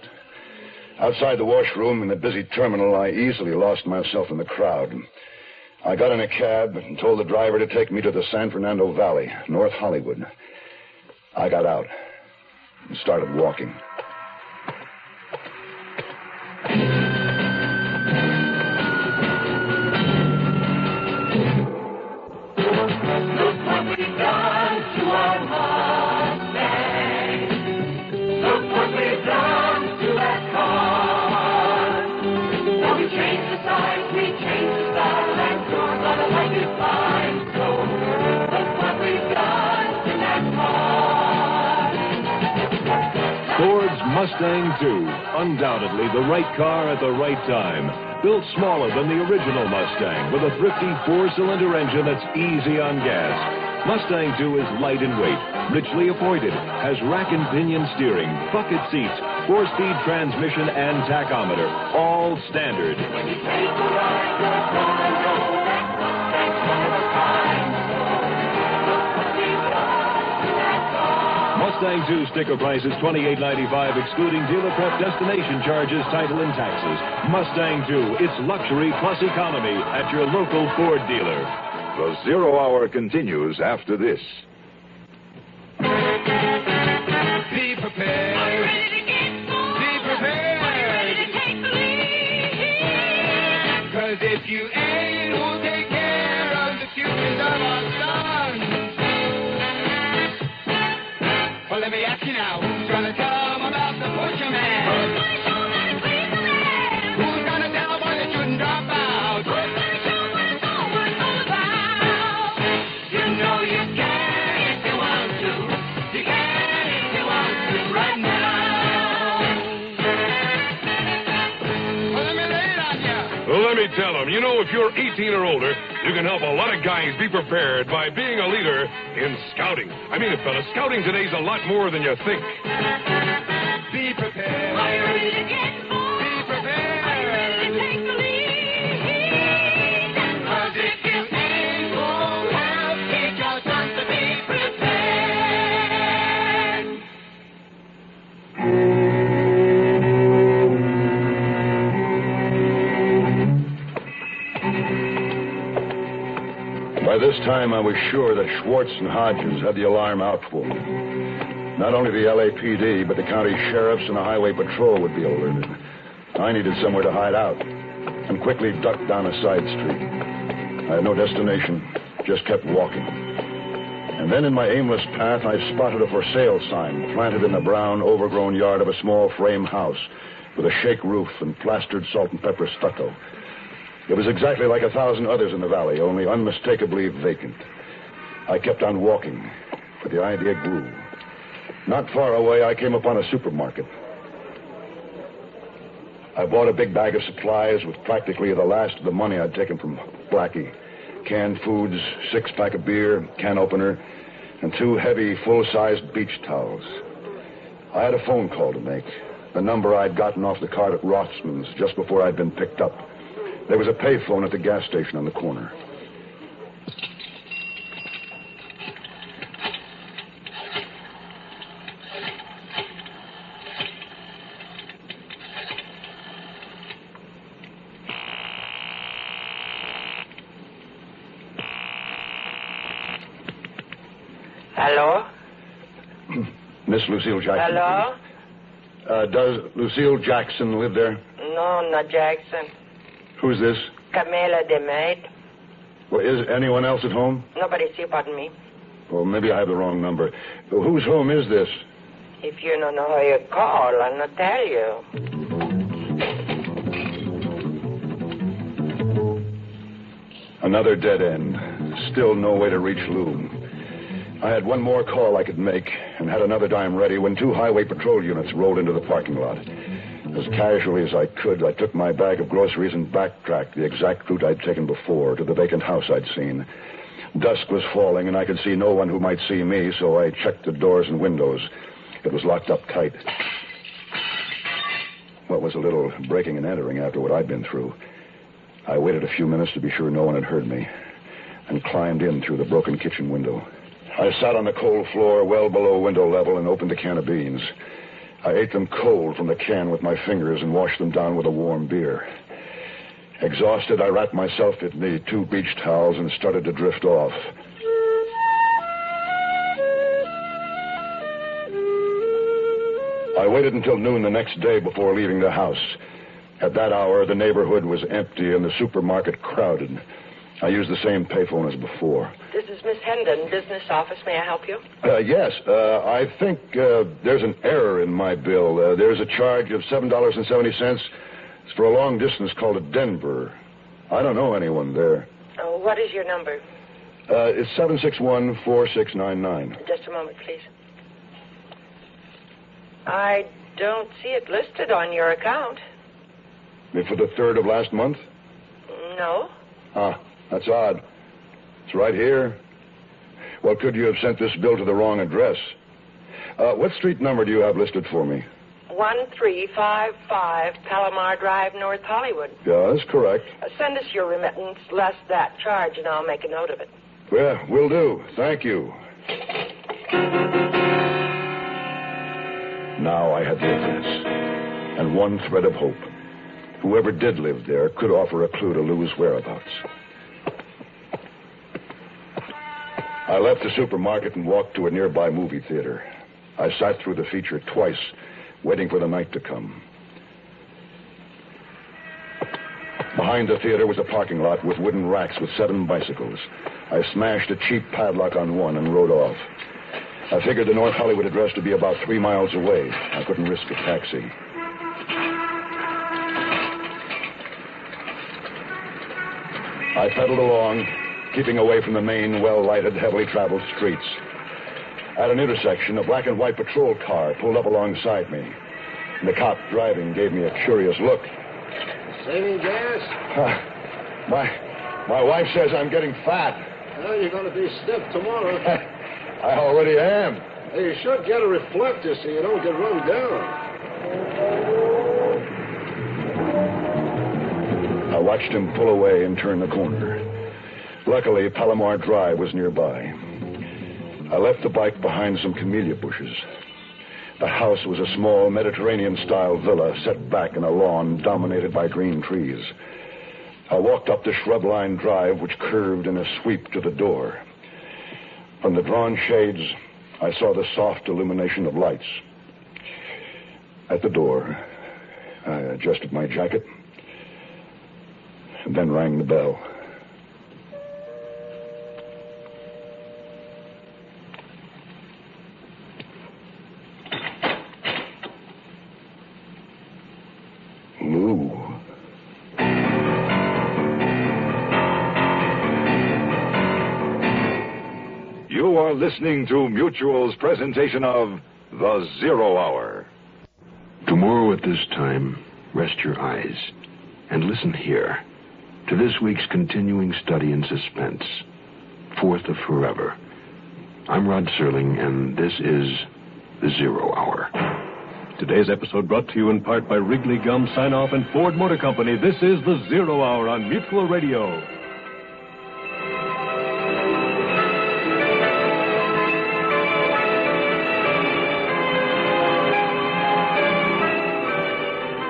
Outside the washroom in the busy terminal, I easily lost myself in the crowd. I got in a cab and told the driver to take me to the San Fernando Valley, North Hollywood. I got out and started walking. Ford's Mustang II, undoubtedly the right car at the right time. Built smaller than the original Mustang, with a thrifty four-cylinder engine that's easy on gas. Mustang II is light in weight, richly appointed, has rack and pinion steering, bucket seats, 4-speed transmission, and tachometer, all standard. Mustang II sticker price is $28.95, excluding dealer prep destination charges, title, and taxes. Mustang II, it's luxury plus economy at your local Ford dealer. The Zero Hour continues after this. prepared. Are you ready to get more? Be prepared. Are you ready to take the lead? 'Cause if you ain't, who'll take care of the futures of our sons? Well, let me ask you now, who's gonna tell them about the butcher man? Who's gonna show them how to freeze the land? Who's gonna tell them why they shouldn't drop out? Who's gonna show them what it's all about? You know you can if you want to. You can if you want to right now. Well, let me lay it on you. Well, let me tell them, you know, if you're 18 or older, you can help a lot of guys be prepared by being a leader in scouting. I mean it, fella, scouting today's a lot more than you think. Be prepared. Are you ready to get more? Be prepared. Are you ready to take the lead? 'Cause if you ain't, who'll help teach your sons to be prepared? By this time, I was sure that Schwartz and Hodges had the alarm out for me. Not only the LAPD, but the county sheriffs and the highway patrol would be alerted. I needed somewhere to hide out and quickly ducked down a side street. I had no destination, just kept walking. And then in my aimless path, I spotted a for sale sign planted in the brown, overgrown yard of a small frame house with a shake roof and plastered salt and pepper stucco. It was exactly like 1,000 others in the valley, only unmistakably vacant. I kept on walking, for the idea grew. Not far away, I came upon a supermarket. I bought a big bag of supplies with practically the last of the money I'd taken from Blackie. Canned foods, 6-pack of beer, can opener, and 2 heavy, full-sized beach towels. I had a phone call to make, the number I'd gotten off the cart at Rothman's just before I'd been picked up. There was a payphone at the gas station on the corner. Hello? Miss Lucille Jackson. Hello? Does Lucille Jackson live there? No, not Jackson. Who's this? Camilla, the maid. Well, is anyone else at home? Nobody see but me. Well, maybe I have the wrong number. Whose home is this? If you don't know how you call, I'll not tell you. Another dead end. Still no way to reach Lou. I had one more call I could make and had another dime ready when 2 highway patrol units rolled into the parking lot. As casually as I could, I took my bag of groceries and backtracked the exact route I'd taken before to the vacant house I'd seen. Dusk was falling, and I could see no one who might see me, so I checked the doors and windows. It was locked up tight. What was a little breaking and entering after what I'd been through. I waited a few minutes to be sure no one had heard me and climbed in through the broken kitchen window. I sat on the cold floor well below window level and opened a can of beans. I ate them cold from the can with my fingers and washed them down with a warm beer. Exhausted, I wrapped myself in the 2 beach towels and started to drift off. I waited until noon the next day before leaving the house. At that hour, the neighborhood was empty and the supermarket crowded. I used the same payphone as before. This is Miss Hendon, business office. May I help you? Yes. I think there's an error in my bill. There's a charge of $7.70. It's for a long distance called to Denver. I don't know anyone there. Oh, what is your number? It's 761-4699. Just a moment, please. I don't see it listed on your account. For the 3rd of last month? No. Ah, that's odd. It's right here. Well, could you have sent this bill to the wrong address? What street number do you have listed for me? 1355 Palomar Drive, North Hollywood. Yeah, that's correct. Send us your remittance less that charge, and I'll make a note of it. Well, will do. Thank you. Now I had the evidence and one thread of hope. Whoever did live there could offer a clue to Lou's whereabouts. I left the supermarket and walked to a nearby movie theater. I sat through the feature twice, waiting for the night to come. Behind the theater was a parking lot with wooden racks with 7 bicycles. I smashed a cheap padlock on one and rode off. I figured the North Hollywood address to be about 3 miles away. I couldn't risk a taxi. I pedaled along, keeping away from the main, well-lighted, heavily traveled streets. At an intersection, a black and white patrol car pulled up alongside me. The cop driving gave me a curious look. Saving gas? My wife says I'm getting fat. Well, you're going to be stiff tomorrow. I already am. Hey, you should get a reflector so you don't get run down. I watched him pull away and turn the corner. Luckily, Palomar Drive was nearby. I left the bike behind some camellia bushes. The house was a small Mediterranean-style villa set back in a lawn dominated by green trees. I walked up the shrub-lined drive, which curved in a sweep to the door. From the drawn shades, I saw the soft illumination of lights. At the door, I adjusted my jacket and then rang the bell. Lou. You are listening to Mutual's presentation of The Zero Hour. Tomorrow at this time, rest your eyes and listen here to this week's continuing study in suspense, Fourth of Forever. I'm Rod Serling, and this is The Zero Hour. Today's episode brought to you in part by Wrigley Gum, Sign-Off, and Ford Motor Company. This is The Zero Hour on Mutual Radio.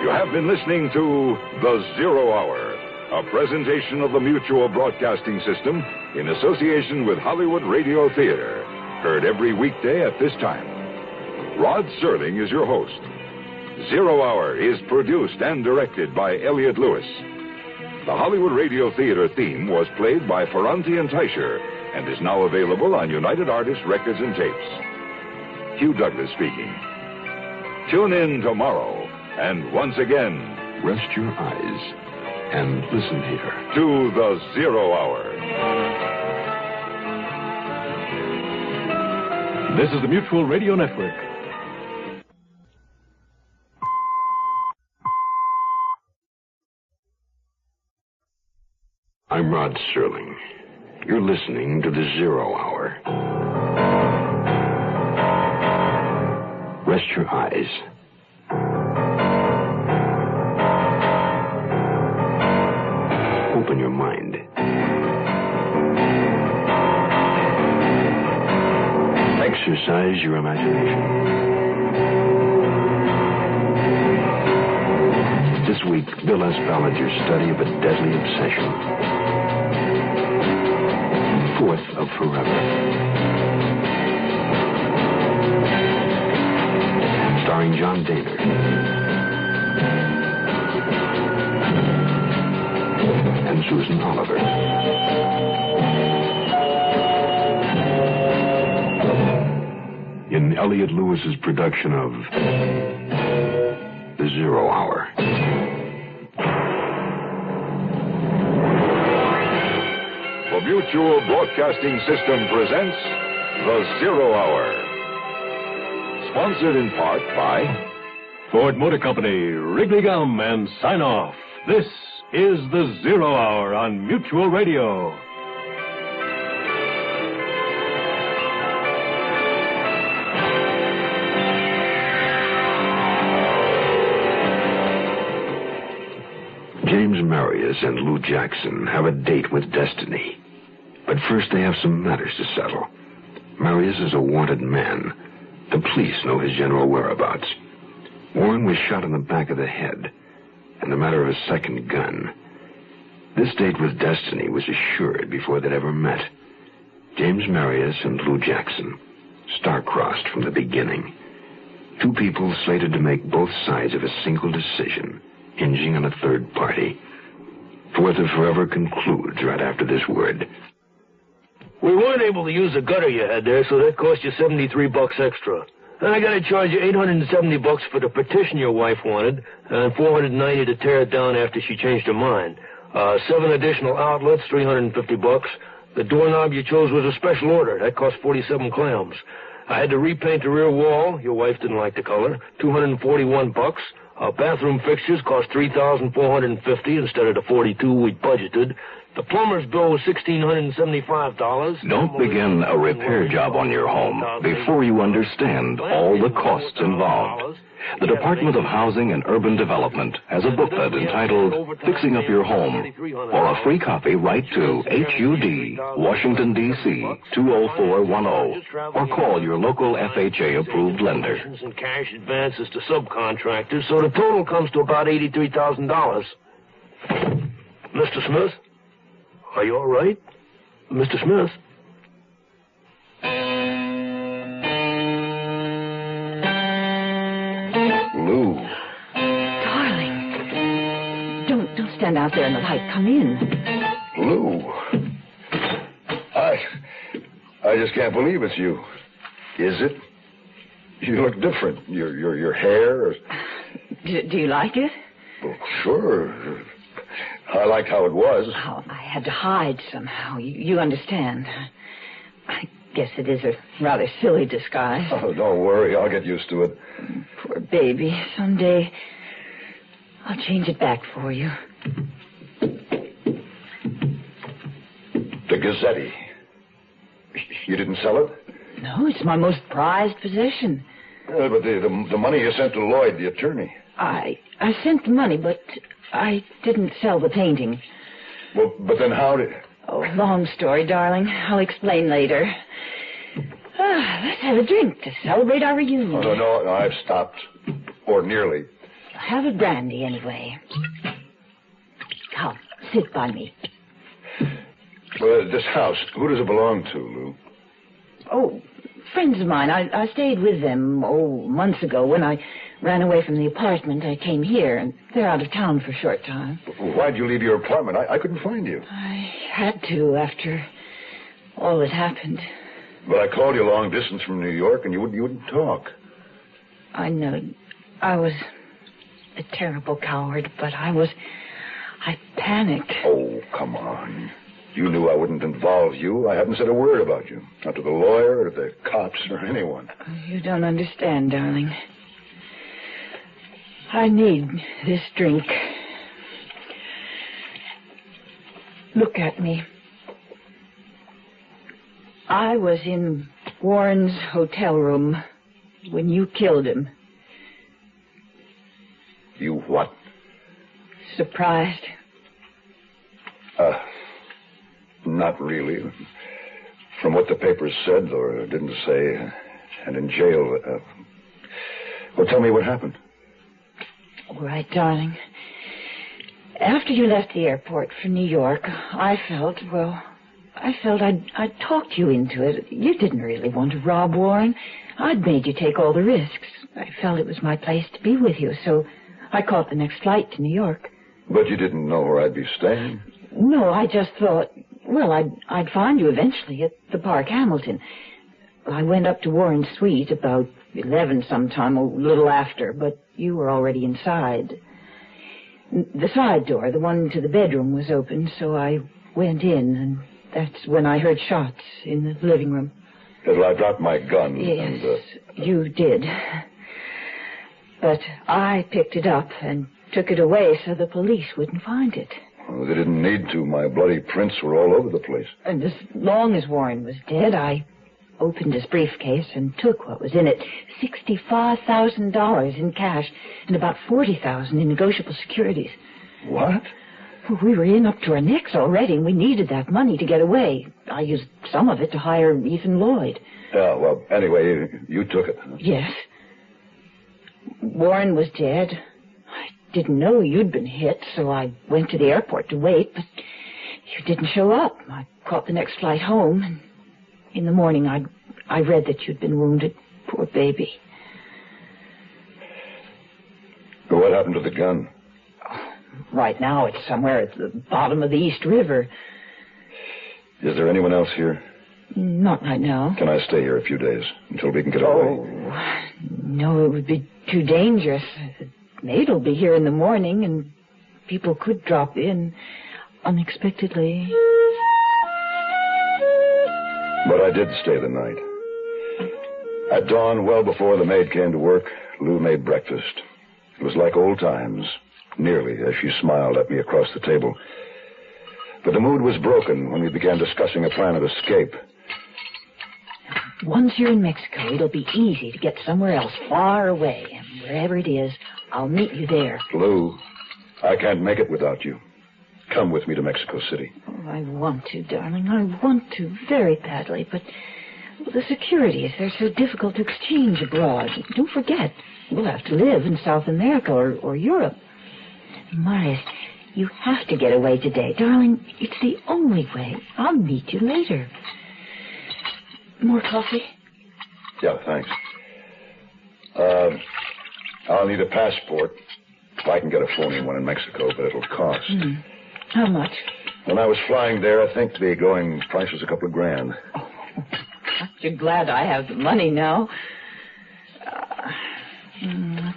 You have been listening to The Zero Hour, a presentation of the Mutual Broadcasting System in association with Hollywood Radio Theater. Heard every weekday at this time. Rod Serling is your host. Zero Hour is produced and directed by Elliott Lewis. The Hollywood Radio Theater theme was played by Ferranti and Teicher and is now available on United Artists Records and Tapes. Hugh Douglas speaking. Tune in tomorrow, and once again, rest your eyes and listen here to The Zero Hour. This is the Mutual Radio Network. I'm Rod Serling. You're listening to The Zero Hour. Rest your eyes. Open your mind. Exercise your imagination. This week, Bill S. Ballinger's study of a deadly obsession. Fourth of Forever. Starring John Daner. And Susan Oliver. In Elliott Lewis's production of The Zero Hour. The Mutual Broadcasting System presents The Zero Hour. Sponsored in part by Ford Motor Company, Wrigley Gum, and Sign-Off. This is The Zero Hour on Mutual Radio. James Marius and Lou Jackson have a date with destiny. But first they have some matters to settle. Marius is a wanted man. The police know his general whereabouts. Warren was shot in the back of the head, and the matter of a second gun. This date with destiny was assured before they'd ever met. James Marius and Lou Jackson, star-crossed from the beginning. Two people slated to make both sides of a single decision, hinging on a third party. Fourth of Forever concludes right after this word. We weren't able to use the gutter you had there, so that cost you $73 extra. And I gotta charge you $870 for the partition your wife wanted, and $490 to tear it down after she changed her mind. 7 additional outlets, $350. The doorknob you chose was a special order. That cost 47 clams. I had to repaint the rear wall. Your wife didn't like the color. $241. Bathroom fixtures cost $3,450 instead of the $42 we budgeted. The plumber's bill was $1,675. Don't begin a repair job on your home before you understand all the costs involved. The Department of Housing and Urban Development has a booklet entitled Fixing Up Your Home. For a free copy, write to HUD, Washington, D.C., 20410, or call your local FHA-approved lender. And cash advances to subcontractors, so the total comes to about $83,000. Mr. Smith? Are you all right? Mr. Smith? Lou. Darling. Don't stand out there in the light. Come in. Lou. I just can't believe it's you. Is it? You look different. Your hair. Do you like it? Well, sure. I liked how it was. Oh, I had to hide somehow. You understand. I guess it is a rather silly disguise. Oh, don't worry. I'll get used to it. Poor baby. Someday I'll change it back for you. The Gazzetti. You didn't sell it? No, it's my most prized possession. But the money you sent to Lloyd, the attorney. I sent the money, but I didn't sell the painting. Well, but then how did... Oh, long story, darling. I'll explain later. Let's have a drink to celebrate our reunion. Oh, no, I've stopped. Or nearly. Have a brandy anyway. Come, sit by me. Well, this house, who does it belong to, Lou? Oh, friends of mine. I stayed with them, months ago. When I ran away from the apartment, I came here, and they're out of town for a short time. Why'd you leave your apartment? I couldn't find you. I had to after all that happened. But I called you long distance from New York, and you wouldn't talk. I know. I was a terrible coward, but I panicked. Oh, come on. You knew I wouldn't involve you. I haven't said a word about you. Not to the lawyer, or the cops, or anyone. You don't understand, darling. I need this drink. Look at me. I was in Warren's hotel room when you killed him. You what? Surprised? Not really. From what the papers said or didn't say, and in jail. Well, tell me what happened. All right, darling. After you left the airport for New York, I felt I'd talked you into it. You didn't really want to rob Warren. I'd made you take all the risks. I felt it was my place to be with you, so I caught the next flight to New York. But you didn't know where I'd be staying? No, I just thought, I'd find you eventually at the Park Hamilton. I went up to Warren's suite about 11 sometime, a little after, but you were already inside. The side door, the one to the bedroom, was open, so I went in, and that's when I heard shots in the living room. Well, I dropped my gun. Yes, you did. But I picked it up and took it away so the police wouldn't find it. Well, they didn't need to. My bloody prints were all over the place. And as long as Warren was dead, I opened his briefcase and took what was in it. $65,000 in cash and about $40,000 in negotiable securities. What? Well, we were in up to our necks already, and we needed that money to get away. I used some of it to hire Ethan Lloyd. Yeah, well, anyway, you took it. Huh? Yes. Warren was dead. I didn't know you'd been hit, so I went to the airport to wait, but you didn't show up. I caught the next flight home, and in the morning I read that you'd been wounded. Poor baby. What happened to the gun? Right now, it's somewhere at the bottom of the East River. Is there anyone else here? Not right now. Can I stay here a few days until we can get away? No, it would be too dangerous. The maid will be here in the morning, and people could drop in unexpectedly. But I did stay the night. At dawn, well before the maid came to work, Lou made breakfast. It was like old times, nearly, as she smiled at me across the table. But the mood was broken when we began discussing a plan of escape. Once you're in Mexico, it'll be easy to get somewhere else, far away. And wherever it is, I'll meet you there. Lou, I can't make it without you. Come with me to Mexico City. Oh, I want to, darling. I want to very badly, but the securities, they're so difficult to exchange abroad. Don't forget, we'll have to live in South America or Europe. Marius, you have to get away today. Darling, it's the only way. I'll meet you later. More coffee? Yeah, thanks. I'll need a passport. I can get a phony one in Mexico, but it'll cost. How much? When I was flying there, I think the going price was a couple of grand. Oh, you're glad I have the money now.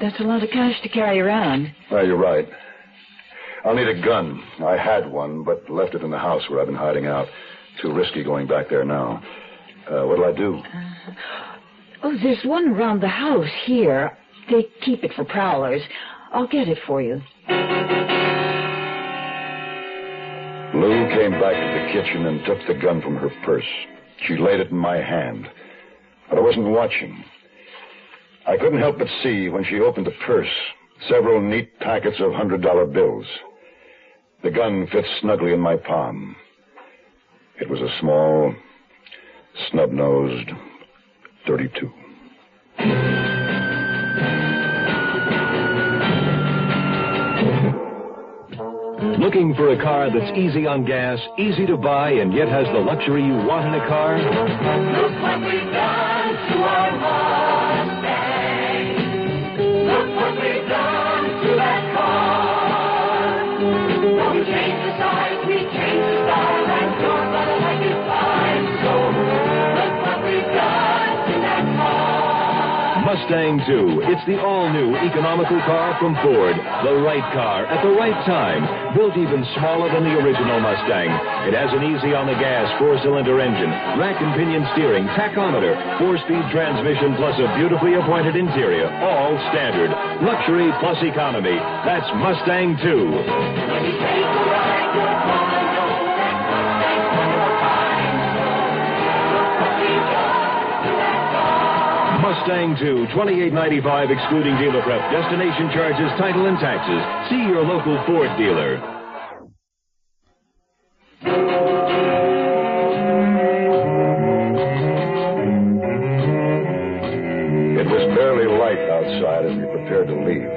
That's a lot of cash to carry around. Well, you're right. I'll need a gun. I had one, but left it in the house where I've been hiding out. Too risky going back there now. What'll I do? There's one around the house here. They keep it for prowlers. I'll get it for you. Lou came back to the kitchen and took the gun from her purse. She laid it in my hand. But I wasn't watching. I couldn't help but see, when she opened the purse, several neat packets of $100 bills. The gun fit snugly in my palm. It was a small, snub-nosed .32. Looking for a car that's easy on gas, easy to buy, and yet has the luxury you want in a car? Look what we've done to our Mustang. Look what we've done to that car. Well, we changed the size, we changed the style, and you're gonna like it fine. So look what we've done to that car. Mustang 2. It's the all-new economical car from Ford. The right car at the right time. Built even smaller than the original Mustang. It has an easy-on-the-gas 4-cylinder engine, rack and pinion steering, tachometer, 4-speed transmission, plus a beautifully appointed interior. All standard. Luxury plus economy. That's Mustang 2. When you take a ride, you're gonna know that Mustang's one more time. Look what we've done to that car. Mustang 2, $28.95 excluding dealer prep, destination charges, title, and taxes. See your local Ford dealer. It was barely light outside as we prepared to leave.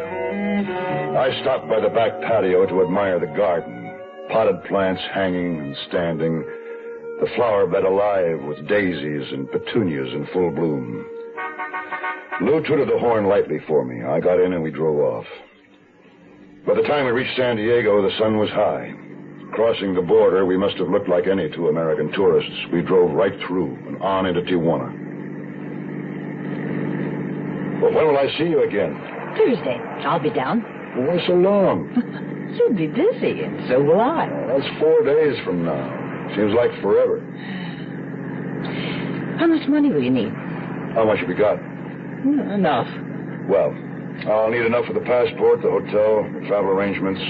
I stopped by the back patio to admire the garden. Potted plants hanging and standing. The flower bed alive with daisies and petunias in full bloom. Lou tooted the horn lightly for me. I got in and we drove off. By the time we reached San Diego, the sun was high. Crossing the border, we must have looked like any two American tourists. We drove right through and on into Tijuana. Well, when will I see you again? Tuesday. I'll be down. Why so long? You'll be busy, and so will I. That's 4 days from now. Seems like forever. How much money will you need? How much have you got? Enough. Well, I'll need enough for the passport, the hotel, the travel arrangements,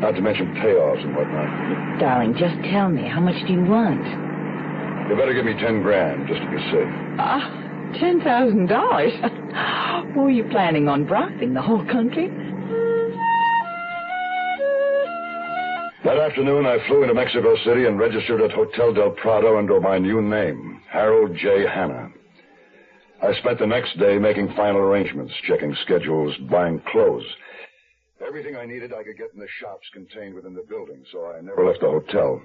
not to mention payoffs and whatnot. Darling, just tell me, how much do you want? You better give me 10 grand, just to be safe. $10,000? Were you planning on brothing the whole country? That afternoon, I flew into Mexico City and registered at Hotel del Prado under my new name, Harold J. Hanna. I spent the next day making final arrangements, checking schedules, buying clothes. Everything I needed I could get in the shops contained within the building, so I never left the hotel.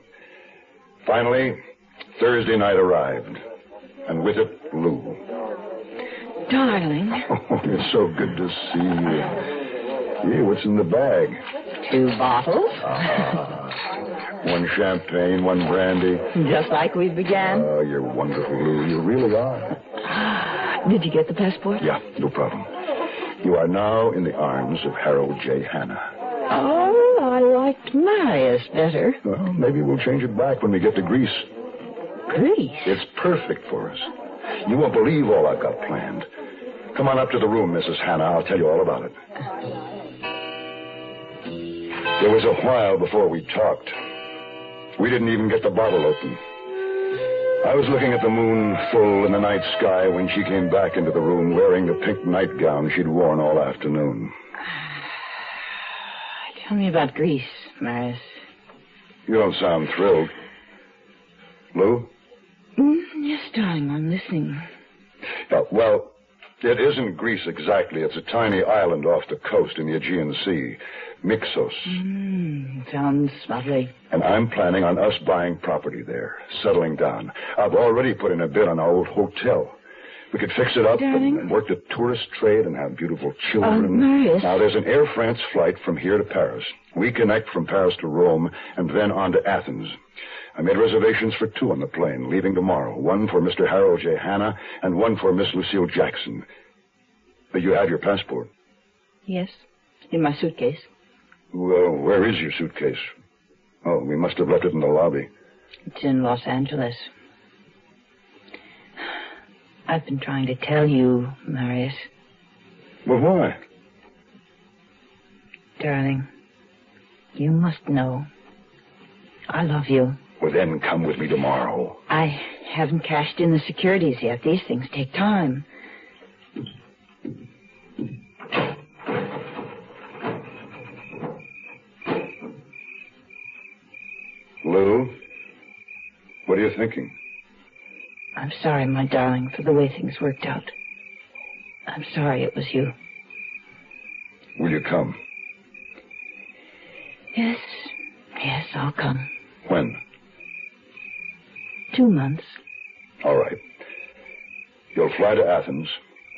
Finally, Thursday night arrived, and with it, Lou. Darling. Oh, it's so good to see you. Gee, what's in the bag? 2 bottles. One champagne, one brandy. Just like we began. Oh, you're wonderful, Lou. You really are. Did you get the passport? Yeah, no problem. You are now in the arms of Harold J. Hanna. Oh, I liked Marius better. Well, maybe we'll change it back when we get to Greece. Greece? It's perfect for us. You won't believe all I've got planned. Come on up to the room, Mrs. Hanna. I'll tell you all about it. There was a while before we talked. We didn't even get the bottle open. I was looking at the moon full in the night sky when she came back into the room wearing the pink nightgown she'd worn all afternoon. Tell me about Greece, Marius. You don't sound thrilled. Lou? Yes, darling, I'm listening. Well, it isn't Greece exactly. It's a tiny island off the coast in the Aegean Sea. Mixos. Sounds lovely. And I'm planning on us buying property there, settling down. I've already put in a bid on our old hotel. We could fix it up and work the tourist trade and have beautiful children. Marius. Now, there's an Air France flight from here to Paris. We connect from Paris to Rome and then on to Athens. I made reservations for 2 on the plane, leaving tomorrow. One for Mr. Harold J. Hanna and one for Miss Lucille Jackson. You have your passport? Yes, in my suitcase. Well, where is your suitcase? Oh, we must have left it in the lobby. It's in Los Angeles. I've been trying to tell you, Marius. Well, why? Darling, you must know. I love you. Well, then come with me tomorrow. I haven't cashed in the securities yet. These things take time. Lou, what are you thinking? I'm sorry, my darling, for the way things worked out. I'm sorry it was you. Will you come? Yes, I'll come. When? 2 months. All right. You'll fly to Athens,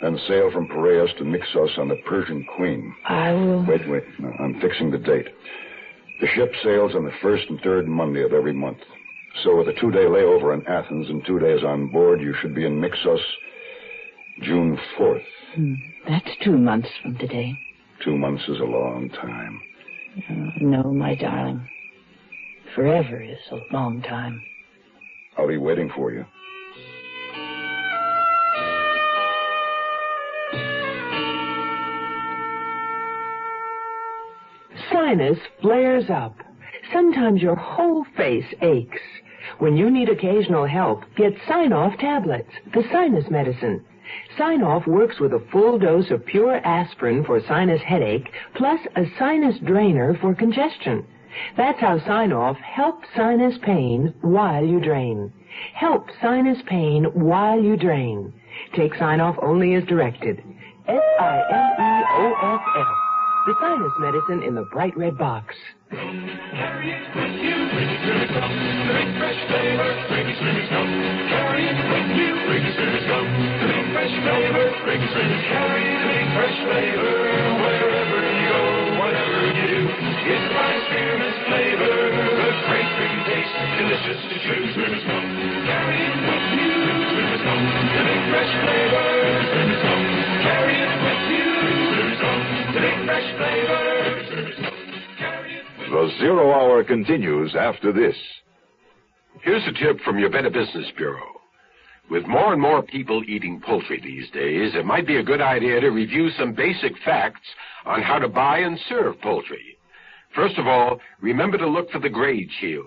then sail from Piraeus to Mixos on the Persian Queen. I will... Wait. No, I'm fixing the date. The ship sails on the 1st and 3rd Monday of every month. So with a 2-day layover in Athens and 2 days on board, you should be in Mixos June 4th. That's 2 months from today. 2 months is a long time. No, my darling. Forever is a long time. I'll be waiting for you. Sinus flares up. Sometimes your whole face aches. When you need occasional help, get Sign-Off tablets, the sinus medicine. Sign-Off works with a full dose of pure aspirin for sinus headache, plus a sinus drainer for congestion. That's how Sign-Off helps sinus pain while you drain. Help sinus pain while you drain. Take Sign-Off only as directed. SINEOFF. The sinus medicine in the bright red box. Carry it with you, bring it to the gum. The big fresh flavor, bring it to the gum. Carry it with you, bring it to the gum. The big fresh flavor, bring it to the gum. Carry the big fresh flavor wherever you go, whatever you do. It's my spearmint flavor, the great big taste, delicious to choose. Spearmint gum. Carry it with you, spearmint gum. The big fresh flavor, spearmint gum. Carry it with you, spearmint gum. The big fresh flavor, spearmint gum. The Zero Hour continues after this. Here's a tip from your Better Business Bureau. With more and more people eating poultry these days, it might be a good idea to review some basic facts on how to buy and serve poultry. First of all, remember to look for the grade shield.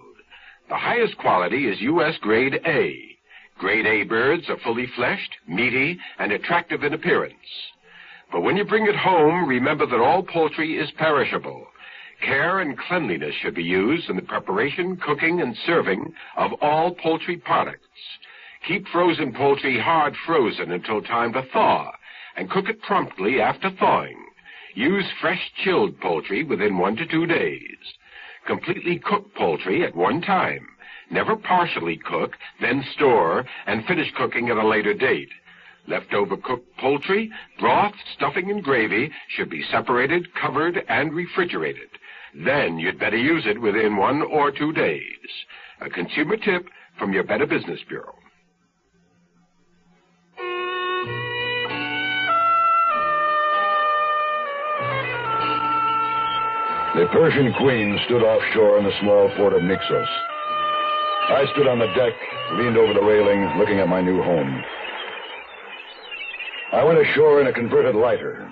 The highest quality is U.S. Grade A. Grade A birds are fully fleshed, meaty, and attractive in appearance. But when you bring it home, remember that all poultry is perishable. Care and cleanliness should be used in the preparation, cooking, and serving of all poultry products. Keep frozen poultry hard frozen until time to thaw, and cook it promptly after thawing. Use fresh chilled poultry within 1 to 2 days. Completely cook poultry at one time. Never partially cook, then store, and finish cooking at a later date. Leftover cooked poultry, broth, stuffing, and gravy should be separated, covered, and refrigerated. Then you'd better use it within 1 or 2 days. A consumer tip from your Better Business Bureau. The Persian Queen stood offshore in the small port of Naxos. I stood on the deck, leaned over the railing, looking at my new home. I went ashore in a converted lighter.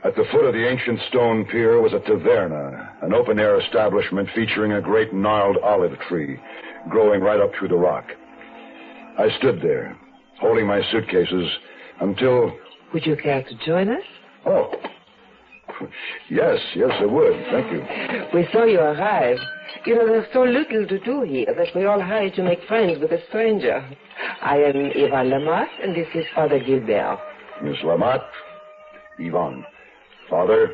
At the foot of the ancient stone pier was a taverna, an open-air establishment featuring a great gnarled olive tree growing right up through the rock. I stood there, holding my suitcases, until... Would you care to join us? Oh. Yes, I would. Thank you. We saw you arrive. You know, there's so little to do here that we all hurry to make friends with a stranger. I am Ivan Lamat, and this is Father Gilbert. Miss Lamat, Ivan. Father,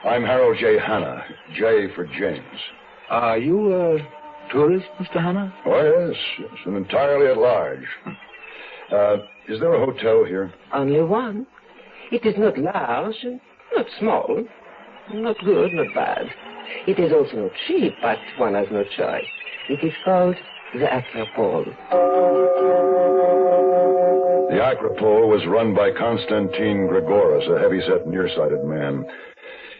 I'm Harold J. Hanna, J for James. Are you a tourist, Mr. Hanna? Oh, yes, and entirely at large. Is there a hotel here? Only one. It is not large, not small, not good, not bad. It is also not cheap, but one has no choice. It is called the Acropole. The Acropole was run by Constantine Gregoris, a heavy-set, nearsighted man.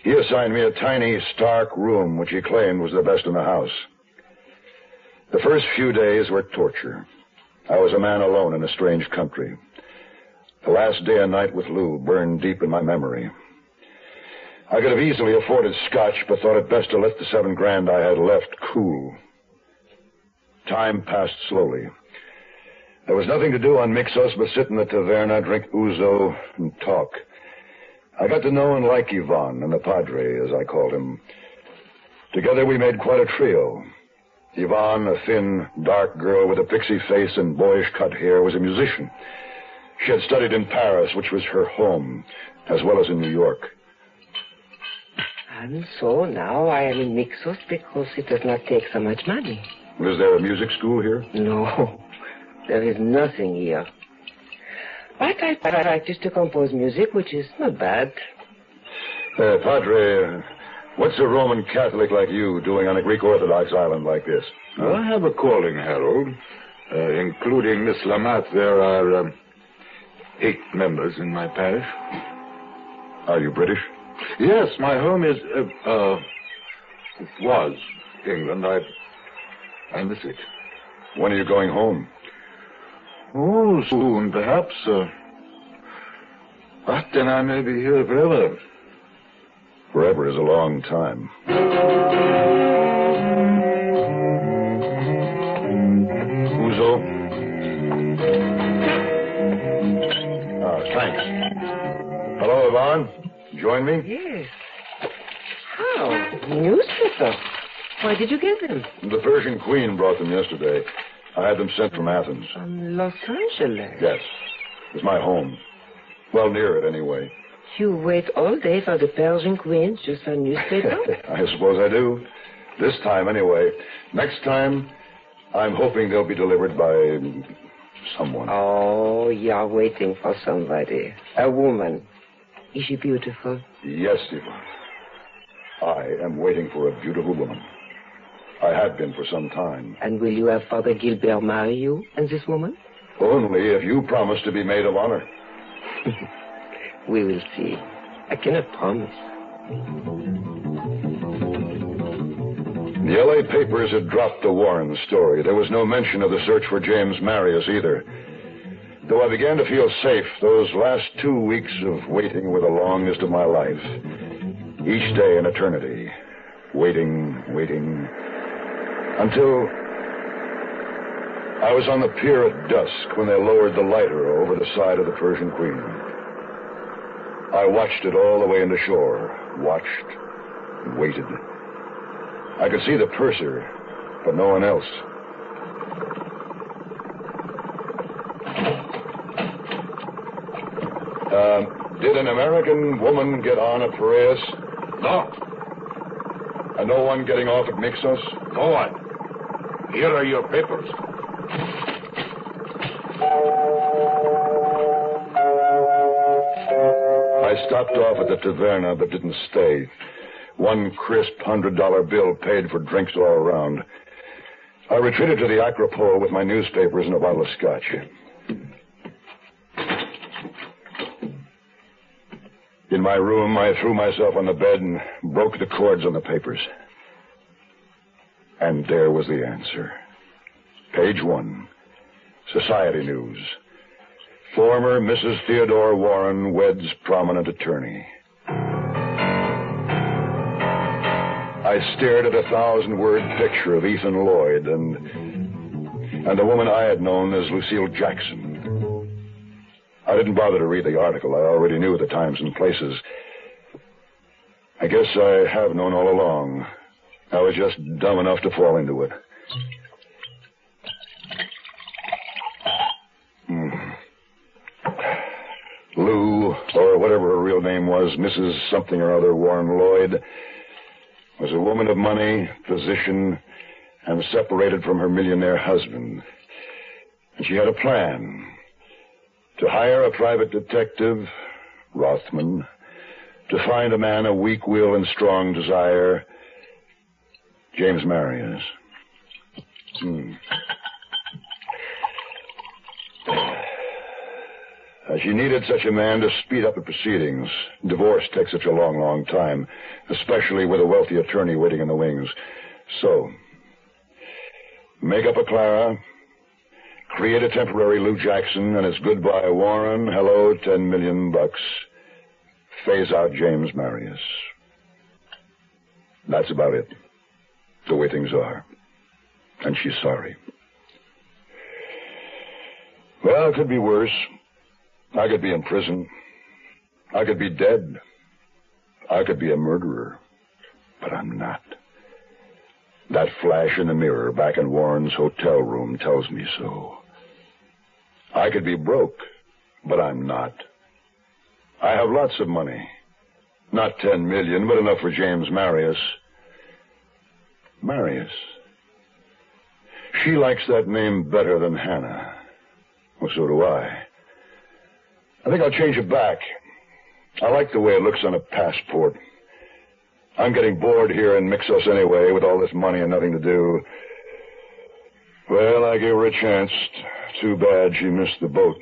He assigned me a tiny, stark room, which he claimed was the best in the house. The first few days were torture. I was a man alone in a strange country. The last day and night with Lou burned deep in my memory. I could have easily afforded scotch, but thought it best to let the $7,000 I had left cool. Time passed slowly. There was nothing to do on Naxos but sit in the taverna, drink ouzo, and talk. I got to know and like Ivan, and the Padre, as I called him. Together we made quite a trio. Ivan, a thin, dark girl with a pixie face and boyish cut hair, was a musician. She had studied in Paris, which was her home, as well as in New York. And so now I am in Naxos because it does not take so much money. Was there a music school here? No, there is nothing here. But I practice to compose music, which is not bad. Padre, what's a Roman Catholic like you doing on a Greek Orthodox island like this? I have a calling, Harold. Including Miss Lamat, there are 8 members in my parish. Are you British? Yes, my home is, was England. I miss it. When are you going home? Oh, soon, perhaps. But then I may be here forever. Forever is a long time. Ouzo? Thanks. Hello, Ivan. Join me? Yes. How? Newspaper. Why did you get them? The Persian Queen brought them yesterday. I had them sent from Athens. From Los Angeles? Yes. It's my home. Well, near it, anyway. You wait all day for the Persian Queen just for newspaper? I suppose I do. This time, anyway. Next time, I'm hoping they'll be delivered by someone. Oh, you're waiting for somebody. A woman. Is she beautiful? Yes, Ivan. I am waiting for a beautiful woman. I have been for some time. And will you have Father Gilbert marry you and this woman? Only if you promise to be maid of honor. We will see. I cannot promise. The L.A. papers had dropped the Warren story. There was no mention of the search for James Marius either. Though I began to feel safe, those last 2 weeks of waiting were the longest of my life. Each day an eternity. Waiting, until I was on the pier at dusk when they lowered the lighter over the side of the Persian Queen. I watched it all the way into shore, watched and waited. I could see the purser, but no one else. Did an American woman get on at Piraeus? No. And no one getting off at Naxos? No one. Here are your papers. stopped off at the taverna but didn't stay. One crisp $100 bill paid for drinks all around. I retreated to the Acropole with my newspapers and a bottle of scotch. In my room, I threw myself on the bed and broke the cords on the papers. And there was the answer. Page 1. Society News. Former Mrs. Theodore Warren weds prominent attorney. I stared at a 1,000-word picture of Ethan Lloyd and the woman I had known as Lucille Jackson. I didn't bother to read the article. I already knew the times and places. I guess I have known all along. I was just dumb enough to fall into it. Lou, or whatever her real name was, Mrs. something or other Warren Lloyd, was a woman of money, position, and separated from her millionaire husband. And she had a plan to hire a private detective, Rothman, to find a man of weak will and strong desire, James Marius. She needed such a man to speed up the proceedings. Divorce takes such a long, long time, especially with a wealthy attorney waiting in the wings. So, make up a Clara, create a temporary Lou Jackson, and it's goodbye Warren, hello, $10 million. Phase out James Marius. That's about it. The way things are. And she's sorry. Well, it could be worse. I could be in prison. I could be dead. I could be a murderer. But I'm not. That flash in the mirror back in Warren's hotel room tells me so. I could be broke, but I'm not. I have lots of money. Not 10 million, but enough for James Marius. Marius. She likes that name better than Hannah. Well, so do I. I think I'll change it back. I like the way it looks on a passport. I'm getting bored here in Mixos anyway, with all this money and nothing to do. Well, I gave her a chance. Too bad she missed the boat.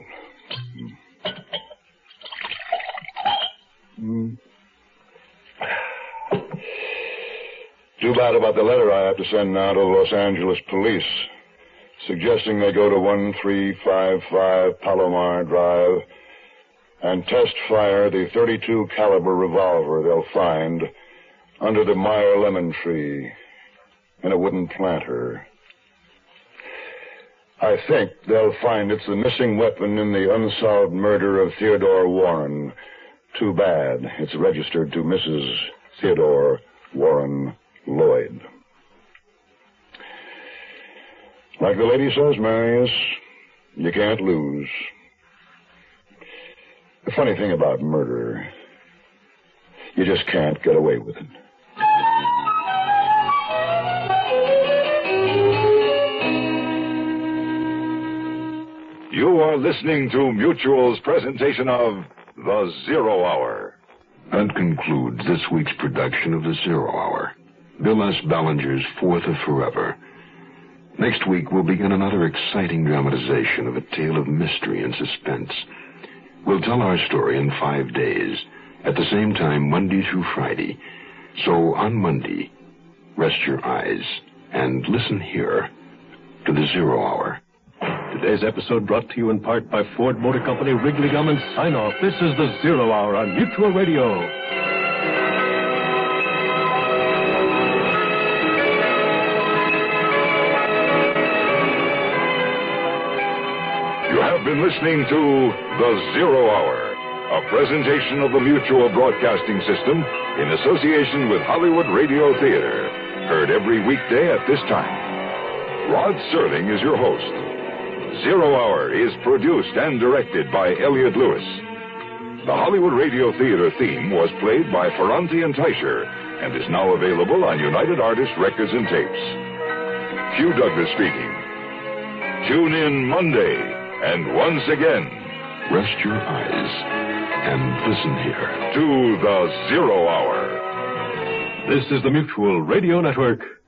Too bad about the letter I have to send now to the Los Angeles police, suggesting they go to 1355 Palomar Drive and test fire the .32 caliber revolver they'll find under the Meyer lemon tree in a wooden planter. I think they'll find it's the missing weapon in the unsolved murder of Theodore Warren. Too bad it's registered to Mrs. Theodore Warren Lloyd. Like the lady says, Marius, you can't lose. The funny thing about murder, you just can't get away with it. You are listening to Mutual's presentation of The Zero Hour. That concludes this week's production of The Zero Hour, Bill S. Ballinger's Fourth of Forever. Next week, we'll begin another exciting dramatization of a tale of mystery and suspense. We'll tell our story in 5 days, at the same time, Monday through Friday. So on Monday, rest your eyes and listen here to The Zero Hour. Today's episode brought to you in part by Ford Motor Company, Wrigley Gum, and Sign Off. This is The Zero Hour on Mutual Radio. You have been listening to The Zero Hour, a presentation of the Mutual Broadcasting System in association with Hollywood Radio Theater. Heard every weekday at this time. Rod Serling is your host. Zero Hour is produced and directed by Elliot Lewis. The Hollywood Radio Theater theme was played by Ferranti and Teicher and is now available on United Artists Records and Tapes. Hugh Douglas speaking. Tune in Monday, and once again, rest your eyes And listen here to the Zero Hour. This is the Mutual Radio Network.